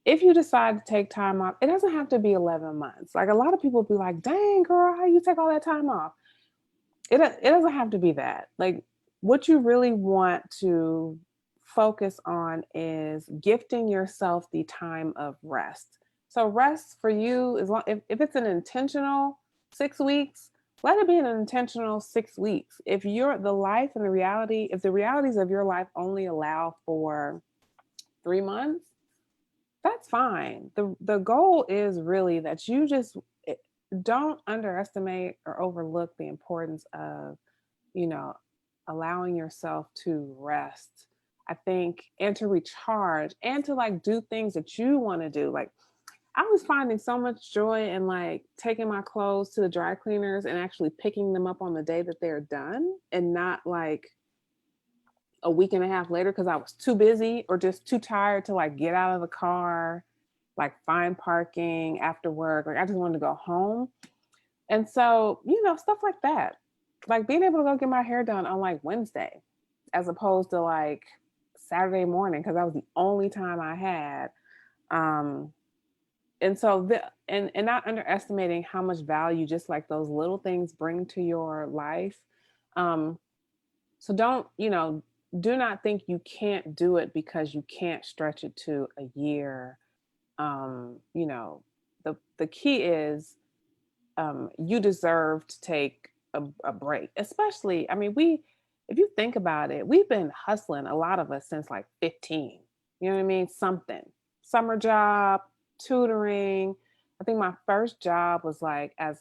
if you decide to take time off, it doesn't have to be 11 months. Like a lot of people be like, dang girl, how you take all that time off? It doesn't have to be that. Like what you really want to focus on is gifting yourself the time of rest. So rest for you is if it's an intentional 6 weeks, let it be an intentional 6 weeks. If the realities of your life only allow for 3 months, that's fine. The goal is really that you just don't underestimate or overlook the importance of, allowing yourself to rest, I think, and to recharge and to like do things that you want to do. Like I was finding so much joy in like taking my clothes to the dry cleaners and actually picking them up on the day that they're done and not like a week and a half later because I was too busy or just too tired to like get out of the car, like find parking after work. Like I just wanted to go home. And so, stuff like that. Like being able to go get my hair done on like Wednesday as opposed to like Saturday morning because that was the only time I had. And so and not underestimating how much value just like those little things bring to your life. So do not think you can't do it because you can't stretch it to a year. The key is you deserve to take a break, especially, if you think about it, we've been hustling, a lot of us, since like 15, you know what I mean? Something, summer job, tutoring. I think my first job was like I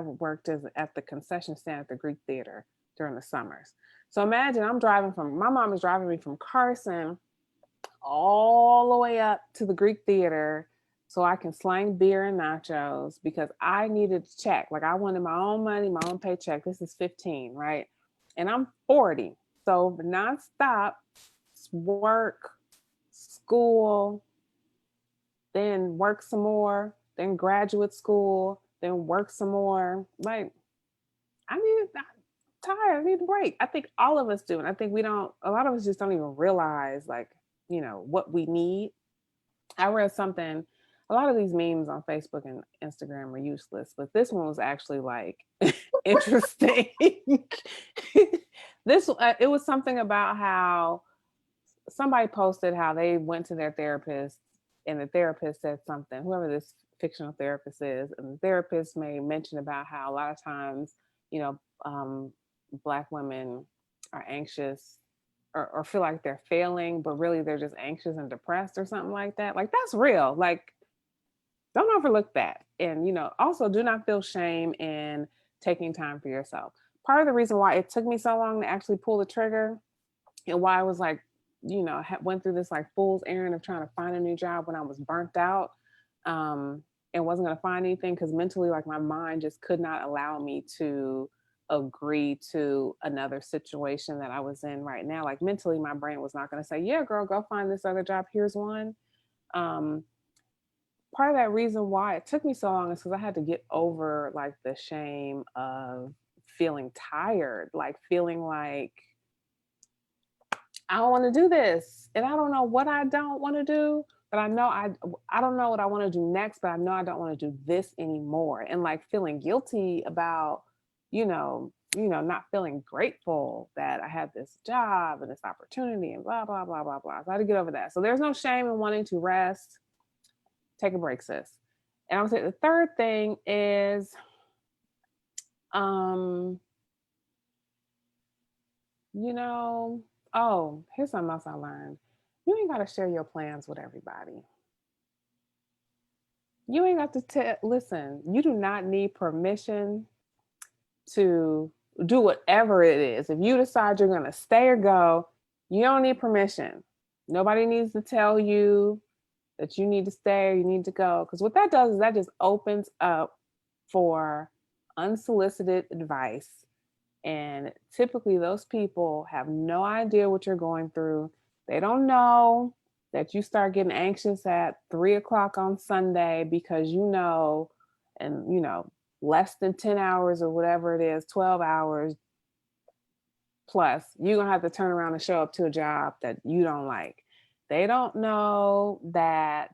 worked at the concession stand at the Greek Theater during the summers. So imagine my mom is driving me from Carson all the way up to the Greek Theater so I can slang beer and nachos because I needed to check. Like I wanted my own money, my own paycheck. This is 15, right? And I'm 40. So nonstop work, school, then work some more, then graduate school, then work some more. Like, I'm tired. I need a break. I think all of us do. And I think a lot of us just don't even realize, like, what we need. I read something, a lot of these memes on Facebook and Instagram are useless, but this one was actually like interesting. It was something about how somebody posted how they went to their therapist and the therapist said something, whoever this fictional therapist is, and the therapist made mention about how a lot of times, Black women are anxious or feel like they're failing, but really they're just anxious and depressed or something like that. Like, that's real. Like, don't overlook that. And, also do not feel shame in taking time for yourself. Part of the reason why it took me so long to actually pull the trigger and why I was like, went through this like fool's errand of trying to find a new job when I was burnt out, and wasn't going to find anything because mentally, like, my mind just could not allow me to agree to another situation that I was in right now. Like, mentally, my brain was not going to say, yeah, girl, go find this other job. Here's one. Part of that reason why it took me so long is because I had to get over like the shame of feeling tired, like feeling like I don't want to do this. And I don't know what I don't want to do, but I know I don't know what I want to do next, but I know I don't want to do this anymore. And like feeling guilty about, not feeling grateful that I had this job and this opportunity and blah, blah, blah, blah, blah. So I had to get over that. So there's no shame in wanting to rest. Take a break, sis. And I would say the third thing is, here's something else I learned. You ain't got to share your plans with everybody. You ain't got to listen. You do not need permission to do whatever it is. If you decide you're going to stay or go, you don't need permission. Nobody needs to tell you that you need to stay or you need to go. Because what that does is that just opens up for unsolicited advice. And typically those people have no idea what you're going through. They don't know that you start getting anxious at 3:00 on Sunday because less than 10 hours or whatever it is, 12 hours plus, you're going to have to turn around and show up to a job that you don't like. They don't know that,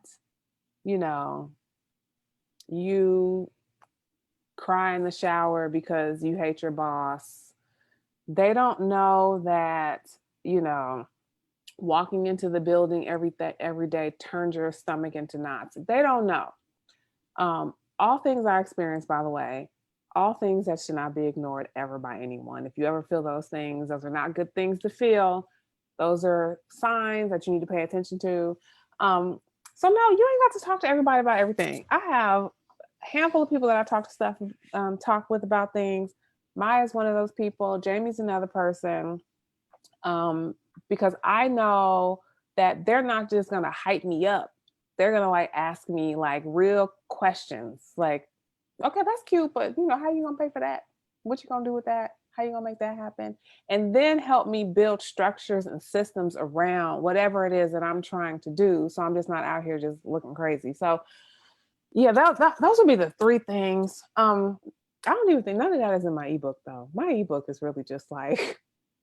you cry in the shower because you hate your boss. They don't know that, walking into the building every day turns your stomach into knots. They don't know. All things I experience, by the way, all things that should not be ignored ever by anyone. If you ever feel those things, those are not good things to feel. Those are signs that you need to pay attention to. So no, you ain't got to talk to everybody about everything. I have a handful of people that I talk with about things. Maya's one of those people. Jamie's another person. Because I know that they're not just gonna hype me up. They're gonna like ask me like real questions. Like, okay, that's cute, but how you gonna pay for that? What you gonna do with that? How you gonna make that happen? And then help me build structures and systems around whatever it is that I'm trying to do. So I'm just not out here just looking crazy. So yeah, those would be the three things. I don't even think none of that is in my ebook though. My ebook is really just like,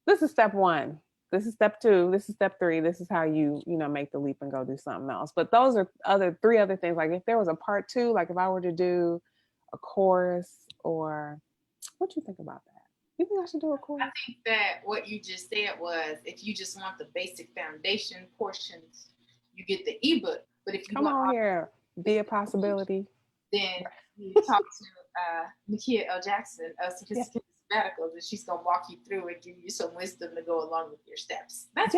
this is step one. This is step two. This is step three. This is how you make the leap and go do something else. But those are three other things. Like if there was a part two, like if I were to do a course or what do you think about that? You think I should do a course? I think that what you just said was if you just want the basic foundation portions, you get the ebook. But if you come on here, be a possibility. Then you talk to Nickia L. Jackson of Sophisticated Sabbaticals, and she's gonna walk you through and give you some wisdom to go along with your steps. That's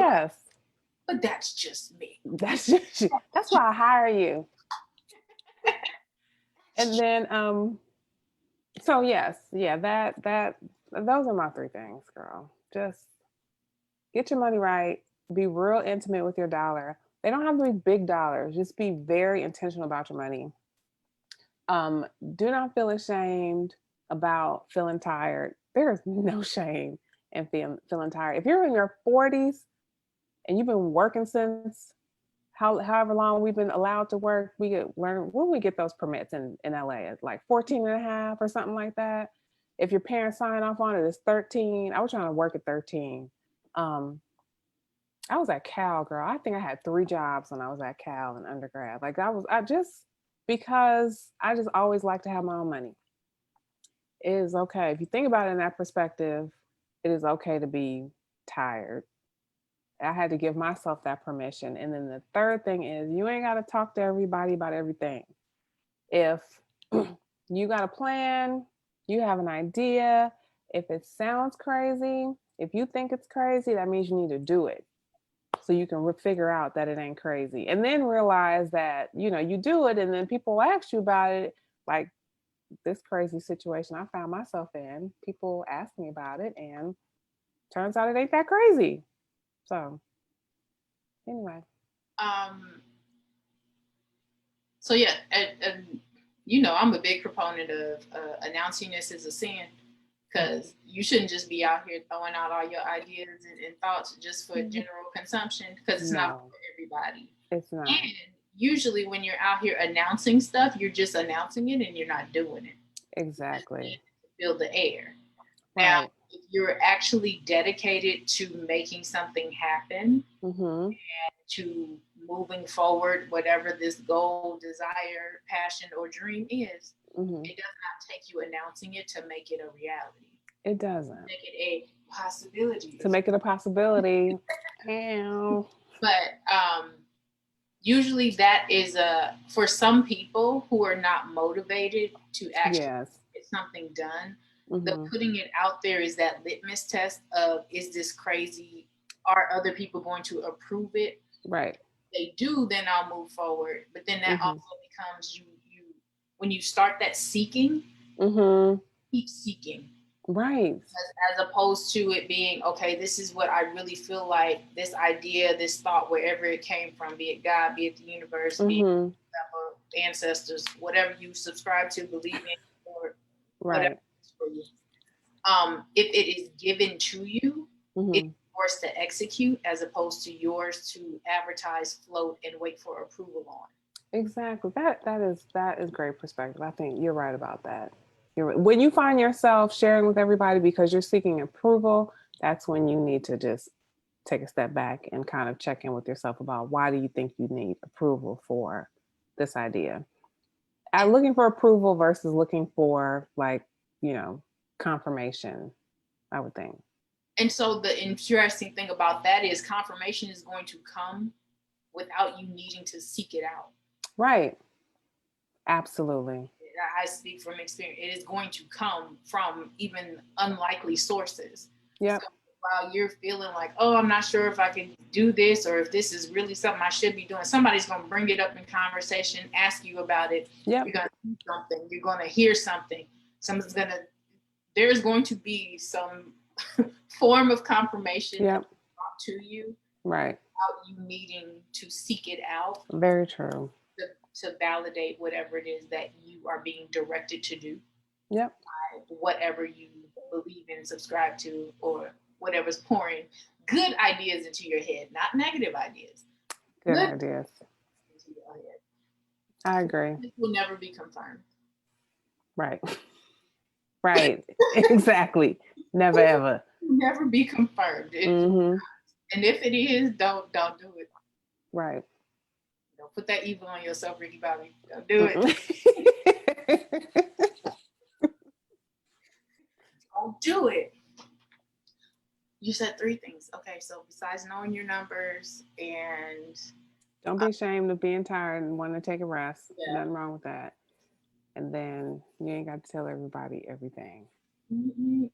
but that's just me. That's why I hire you. And then so yes, that those are my three things, girl. Just get your money right, be real intimate with your dollar. They don't have to be big dollars, just be very intentional about your money. Do not feel ashamed about feeling tired. There is no shame in feeling tired. If you're in your 40s and you've been working since however long we've been allowed to work, we learn when we get those permits in LA, it's like 14 and a half or something like that. If your parents sign off on it, it's 13. I was trying to work at 13. I was at Cal, girl. I think I had 3 jobs when I was at Cal in undergrad. Like because I just always like to have my own money. It is okay. If you think about it in that perspective, it is okay to be tired. I had to give myself that permission. And then the third thing is you ain't got to talk to everybody about everything. If you got a plan, you have an idea, if it sounds crazy, if you think it's crazy, that means you need to do it. So you can figure out that it ain't crazy. And then realize that, you do it and then people ask you about it. Like this crazy situation I found myself in, people ask me about it and turns out it ain't that crazy. So anyway. So yeah, and I'm a big proponent of announcing this as a sin, because you shouldn't just be out here throwing out all your ideas and thoughts just for general consumption, because it's not for everybody. It's not. And usually when you're out here announcing stuff, you're just announcing it and you're not doing it. Exactly. Fill the air. Right. Now, if you're actually dedicated to making something happen and to moving forward, whatever this goal, desire, passion, or dream is, it does not take you announcing it to make it a reality. It doesn't. Make it a possibility. To make it a possibility. But usually that is for some people who are not motivated to actually get something done. The putting it out there is that litmus test of, is this crazy? Are other people going to approve it? Right. If they do, then I'll move forward. But then that also becomes you when you start that seeking, keep seeking. Right. As opposed to it being, okay, this is what I really feel like, this idea, this thought, wherever it came from, be it God, be it the universe, be it ancestors, whatever you subscribe to, believe in, or whatever it's for you. If it is given to you, it's yours to execute, as opposed to yours to advertise, float, and wait for approval on. Exactly. That is great perspective. I think you're right about that. When you find yourself sharing with everybody because you're seeking approval, that's when you need to just take a step back and kind of check in with yourself about, why do you think you need approval for this idea? Looking for approval versus looking for confirmation, I would think. And so the interesting thing about that is confirmation is going to come without you needing to seek it out. Right. Absolutely. I speak from experience. It is going to come from even unlikely sources. Yeah. So while you're feeling like, oh, I'm not sure if I can do this, or if this is really something I should be doing, somebody's going to bring it up in conversation, ask you about it. Yep. You're going to do something. You're going to hear something. There's going to be some form of confirmation brought to you. Right. Without you needing to seek it out. Very true. To validate whatever it is that you are being directed to do. Yep. By whatever you believe in, subscribe to, or whatever's pouring good ideas into your head, not negative ideas. Good ideas. Into your head. I agree. It will never be confirmed. Right. Right. Exactly. Never ever. Never be confirmed. And if it is, don't do it. Right. Don't put that evil on yourself, Ricky Bobby. Don't do it. Don't do it. You said 3 things. Okay, so besides knowing your numbers and... Don't be ashamed of being tired and wanting to take a rest. Nothing wrong with that. And then you ain't got to tell everybody everything. Ain't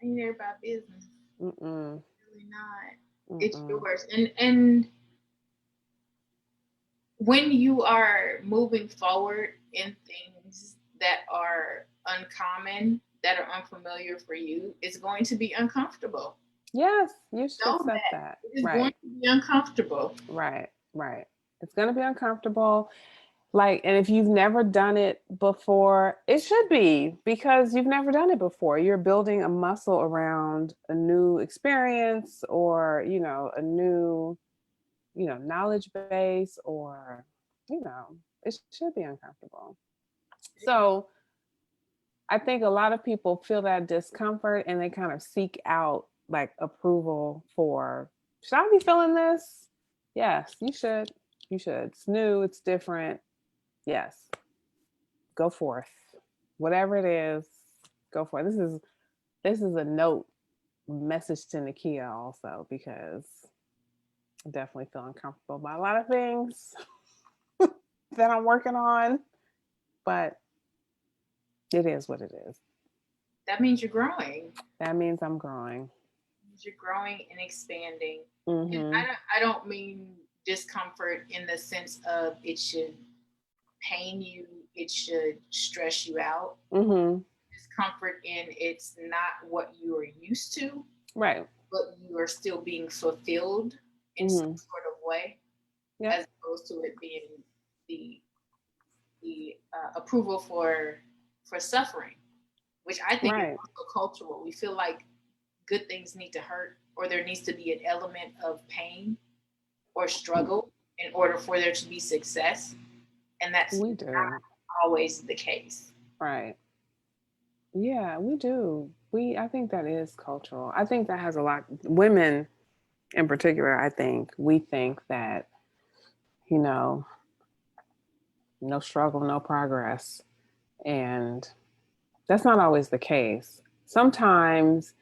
everybody business. Really not. It's yours. And when you are moving forward in things that are uncommon, that are unfamiliar for you, it's going to be uncomfortable. Yes, you should accept that. It's going to be uncomfortable. Right. It's going to be uncomfortable. And if you've never done it before, it should be, because you've never done it before. You're building a muscle around a new experience, or, a new knowledge base, or, it should be uncomfortable. So I think a lot of people feel that discomfort and they kind of seek out like approval for, should I be feeling this? Yes, you should. You should. It's new, it's different. Yes. Go forth. Whatever it is, go for it. This is a note message to Nickia also, because I definitely feel uncomfortable about a lot of things that I'm working on, but it is what it is. That means you're growing. That means I'm growing. You're growing and expanding. Mm-hmm. And I don't mean discomfort in the sense of it should pain you, it should stress you out. Mm-hmm. Discomfort in it's not what you are used to, right? But you are still being fulfilled in some sort of way, as opposed to it being the approval for suffering, which I think is also cultural. We feel like good things need to hurt, or there needs to be an element of pain or struggle in order for there to be success, and that's not always the case. Right. Yeah, we do. I think that is cultural. I think that has a lot. Women, in particular, I think we think that, no struggle, no progress, and that's not always the case. Sometimes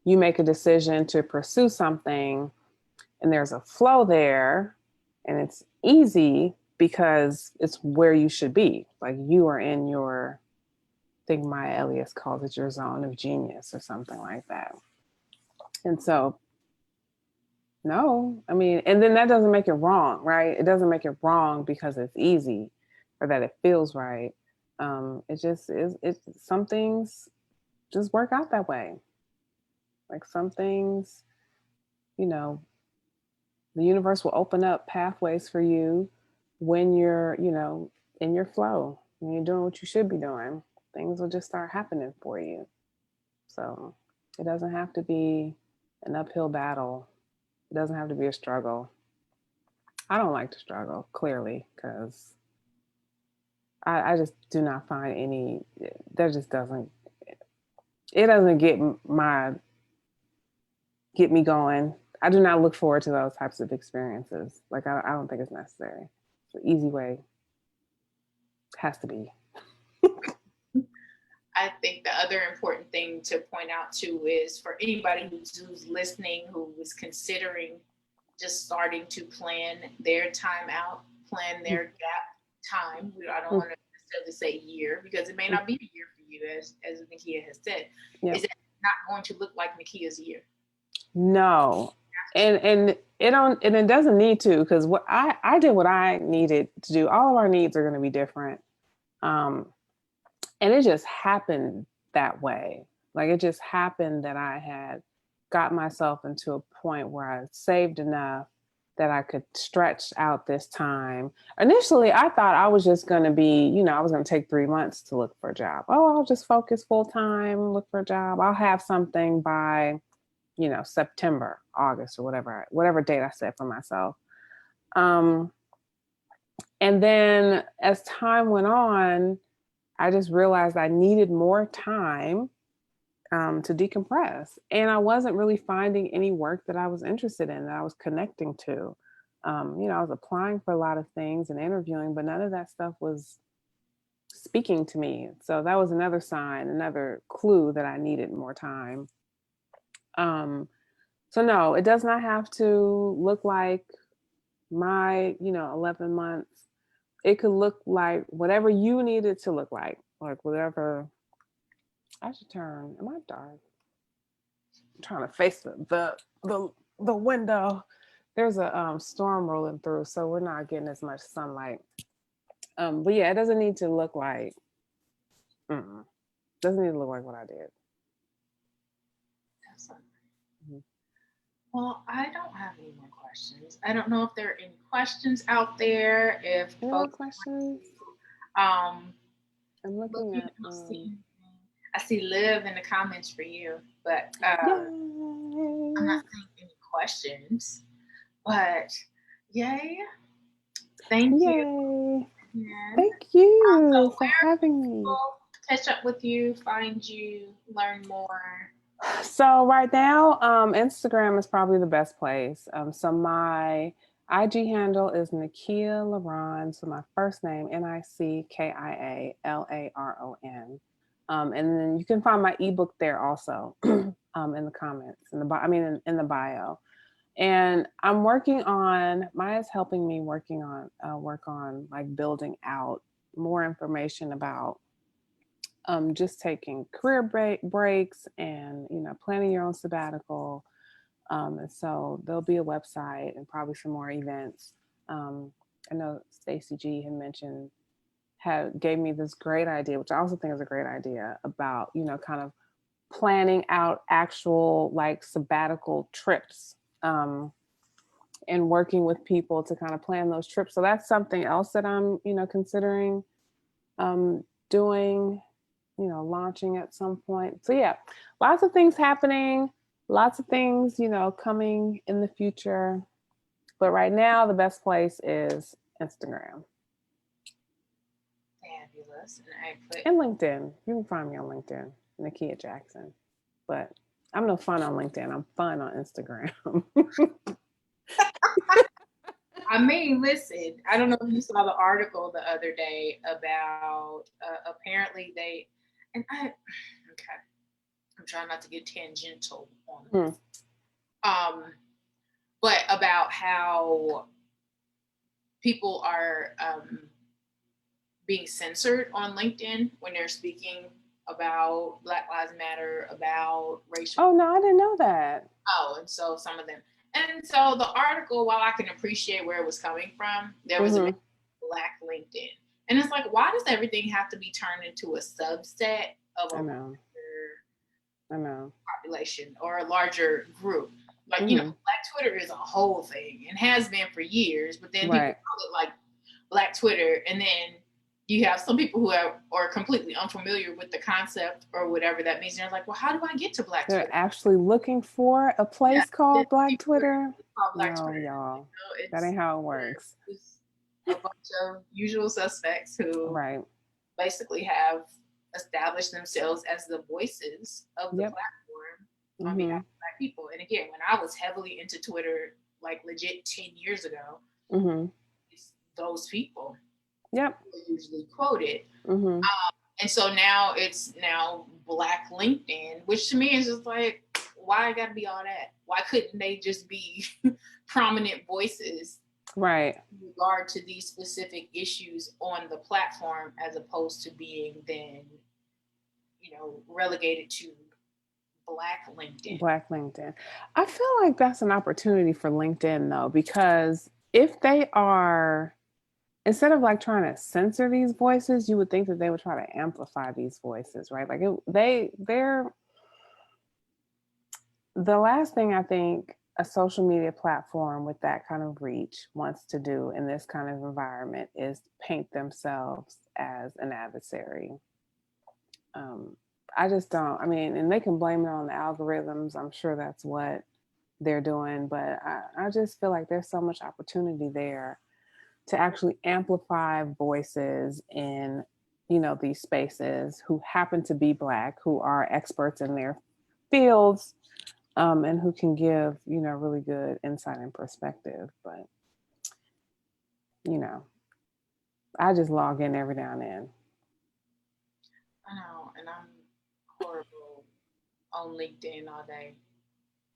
you make a decision to pursue something and there's a flow there and it's easy because it's where you should be. Like you are in your, I think Maya Elias calls it your zone of genius or something like that. And so, no, I mean, and then that doesn't make it wrong, right? It doesn't make it wrong because it's easy or that it feels right. It just is, some things just work out that way. Like some things, the universe will open up pathways for you when you're, in your flow, when you're doing what you should be doing. Things will just start happening for you. So it doesn't have to be an uphill battle. It doesn't have to be a struggle. I don't like to struggle, clearly, because I just do not find any, that just doesn't, it doesn't get me going. I do not look forward to those types of experiences. Like, I don't think it's necessary. It's an easy way. It has to be. I think the other important thing to point out too is for anybody who's listening, who is considering just starting to plan their time out, plan their gap time. I don't want to necessarily say year, because it may not be a year for you, as Nickia has said. Is it not going to look like Nickia's year? No. And it doesn't need to, because what I did what I needed to do. All of our needs are going to be different. And it just happened that way. Like it just happened that I had got myself into a point where I saved enough that I could stretch out this time. Initially, I thought I was just going to be, I was going to take 3 months to look for a job. Oh, I'll just focus full time, look for a job. I'll have something by, September, August, or whatever date I set for myself. And then as time went on, I just realized I needed more time to decompress. And I wasn't really finding any work that I was interested in, that I was connecting to. I was applying for a lot of things and interviewing, but none of that stuff was speaking to me. So that was another sign, another clue that I needed more time. So no, it does not have to look like my, 11 months. It could look like whatever you need it to look like whatever. I should turn. Am I dark? I'm trying to face the window. There's a storm rolling through, so we're not getting as much sunlight. But yeah, it doesn't need to look like. Doesn't need to look like what I did. Well, I don't have any more questions. I don't know if there are any questions out there. If any folks questions, I'm looking at. I see Liv in the comments for you, but I'm not seeing any questions. But Yay. Thank you. Yay. Yeah. Thank you So for having me. We'll catch up with you, find you, learn more. So right now, Instagram is probably the best place. So my IG handle is Nickia Laron. So my first name, NICKIALARON. And then you can find my ebook there also in the comments, in the bio. And I'm working on, Maya's helping me work on like building out more information about just taking career breaks and, planning your own sabbatical. And so there'll be a website and probably some more events. I know Stacy G gave me this great idea, which I also think is a great idea about, kind of planning out actual like sabbatical trips, and working with people to kind of plan those trips. So that's something else that I'm, considering doing, launching at some point. So yeah, lots of things happening, lots of things, coming in the future. But right now, the best place is Instagram. Fabulous. And LinkedIn. You can find me on LinkedIn, Nickia Jackson. But I'm no fun on LinkedIn. I'm fun on Instagram. I mean, listen, I don't know if you saw the article the other day about apparently I'm trying not to get tangential on this. But about how people are being censored on LinkedIn when they're speaking about Black Lives Matter, about racial. Oh, no, I didn't know that. Oh, and so some of them. And so the article, while I can appreciate where it was coming from, there was a Black LinkedIn. And it's like, why does everything have to be turned into a subset of a larger population or a larger group? Like, Black Twitter is a whole thing and has been for years, but then people call it like Black Twitter. And then you have some people who are completely unfamiliar with the concept or whatever that means. And they're like, well, how do I get to Black Twitter? They're actually looking for a place called Black Twitter. No, y'all. That ain't how it works. It's a bunch of usual suspects who basically have established themselves as the voices of the platform on behalf of Black people. And again, when I was heavily into Twitter, like legit 10 years ago, it's those people. Usually quoted. And so now it's Black LinkedIn, which to me is just like, why I gotta be all that? Why couldn't they just be prominent voices in regard to these specific issues on the platform, as opposed to being then, relegated to Black LinkedIn? Black LinkedIn. I feel like that's an opportunity for LinkedIn though, because if they are, instead of like trying to censor these voices, you would think that they would try to amplify these voices, right? Like they're the last thing I think a social media platform with that kind of reach wants to do in this kind of environment is paint themselves as an adversary. I just don't, and they can blame it on the algorithms. I'm sure that's what they're doing, but I just feel like there's so much opportunity there to actually amplify voices in, these spaces who happen to be Black, who are experts in their fields, and who can give, really good insight and perspective. But, I just log in every now and then. I know, and I'm horrible on LinkedIn all day.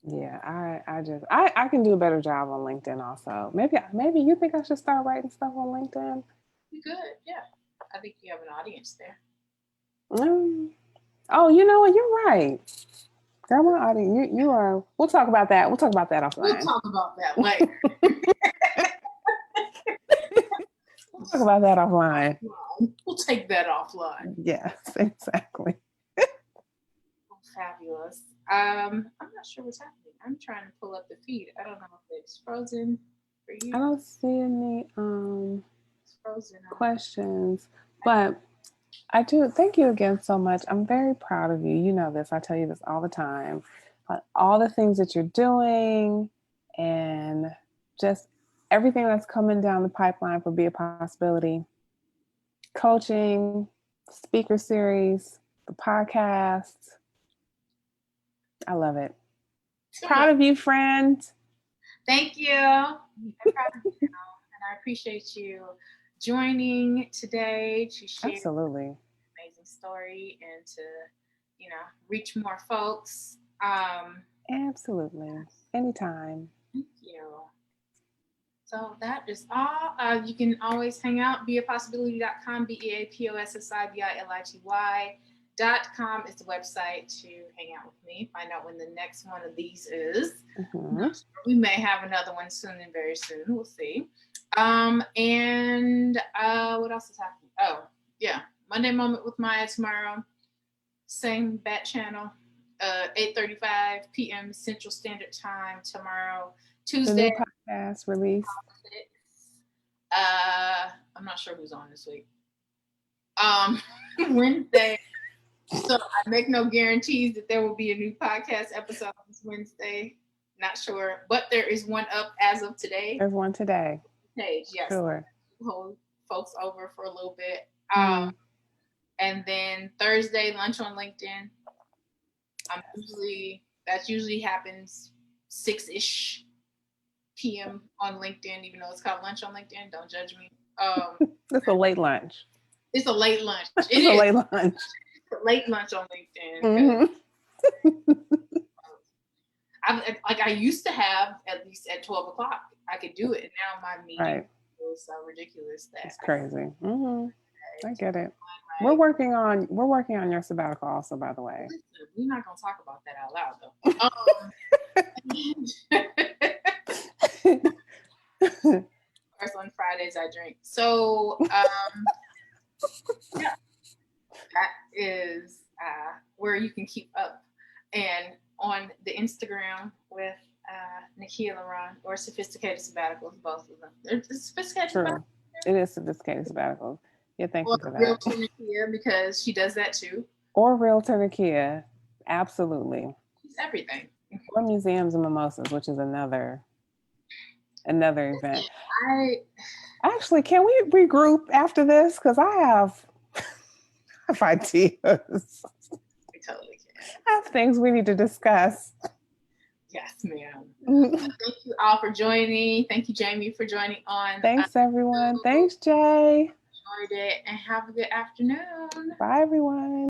Yeah, I can do a better job on LinkedIn also. Maybe you think I should start writing stuff on LinkedIn? You could, yeah. I think you have an audience there. Oh, you know what? You're right. Got my audience. You are. We'll talk about that. We'll talk about that offline. We'll talk about that later. We'll talk about that offline. We'll take that offline. Yes, exactly. Fabulous. I'm not sure what's happening. I'm trying to pull up the feed. I don't know if it's frozen for you. I don't see any it's frozen questions, but I do. Thank you again so much. I'm very proud of you. You know this. I tell you this all the time. All the things that you're doing, and just everything that's coming down the pipeline for Be a Possibility, coaching, speaker series, the podcast. I love it. Proud of you, friend. Thank you. I'm proud of you, and I appreciate you joining today to share Absolutely. an amazing story and to, reach more folks. Absolutely. Anytime. Thank you. So that is all. You can always hang out, beapossibility.com, beapossibility.com is the website to hang out with me, find out when the next one of these is. Mm-hmm. We may have another one soon and very soon. We'll see. And what else is happening? Oh, yeah. Monday Moment with Maya tomorrow. Same bat channel. 8:35 p.m. Central Standard Time tomorrow. Tuesday. The new podcast release. I'm not sure who's on this week. Wednesday. So I make no guarantees that there will be a new podcast episode this Wednesday. Not sure, but there is one up as of today. There's one today. Page, yes. Sure. Hold folks over for a little bit. And then Thursday, lunch on LinkedIn. That usually happens 6-ish p.m. on LinkedIn, even though it's called lunch on LinkedIn. Don't judge me. It's a late lunch. It's a late lunch. It's a late lunch. It's a late lunch on LinkedIn. Mm-hmm. I used to have at least at 12 o'clock. I could do it. And now my meeting is so ridiculous that it's crazy. Mm-hmm. I get it. We're working on your sabbatical also, by the way. Listen, we're not gonna talk about that out loud though. First on Fridays I drink. So yeah, that is where you can keep up. And on the Instagram with Nickia LaRon or Sophisticated Sabbaticals, both of them. They're sophisticated. True. It is Sophisticated Sabbaticals. Yeah, thank you for that. Realtor Nickia, because she does that too. Or Realtor Nickia. Absolutely. She's everything. Or Museums and Mimosas, which is another event. Actually, can we regroup after this? Because I have ideas. We totally can. I have things we need to discuss. Yes, ma'am. Thank you all for joining. Thank you, Jamie, for joining on. Thanks, everyone. Thanks, Jay. Enjoyed it, and have a good afternoon. Bye, everyone.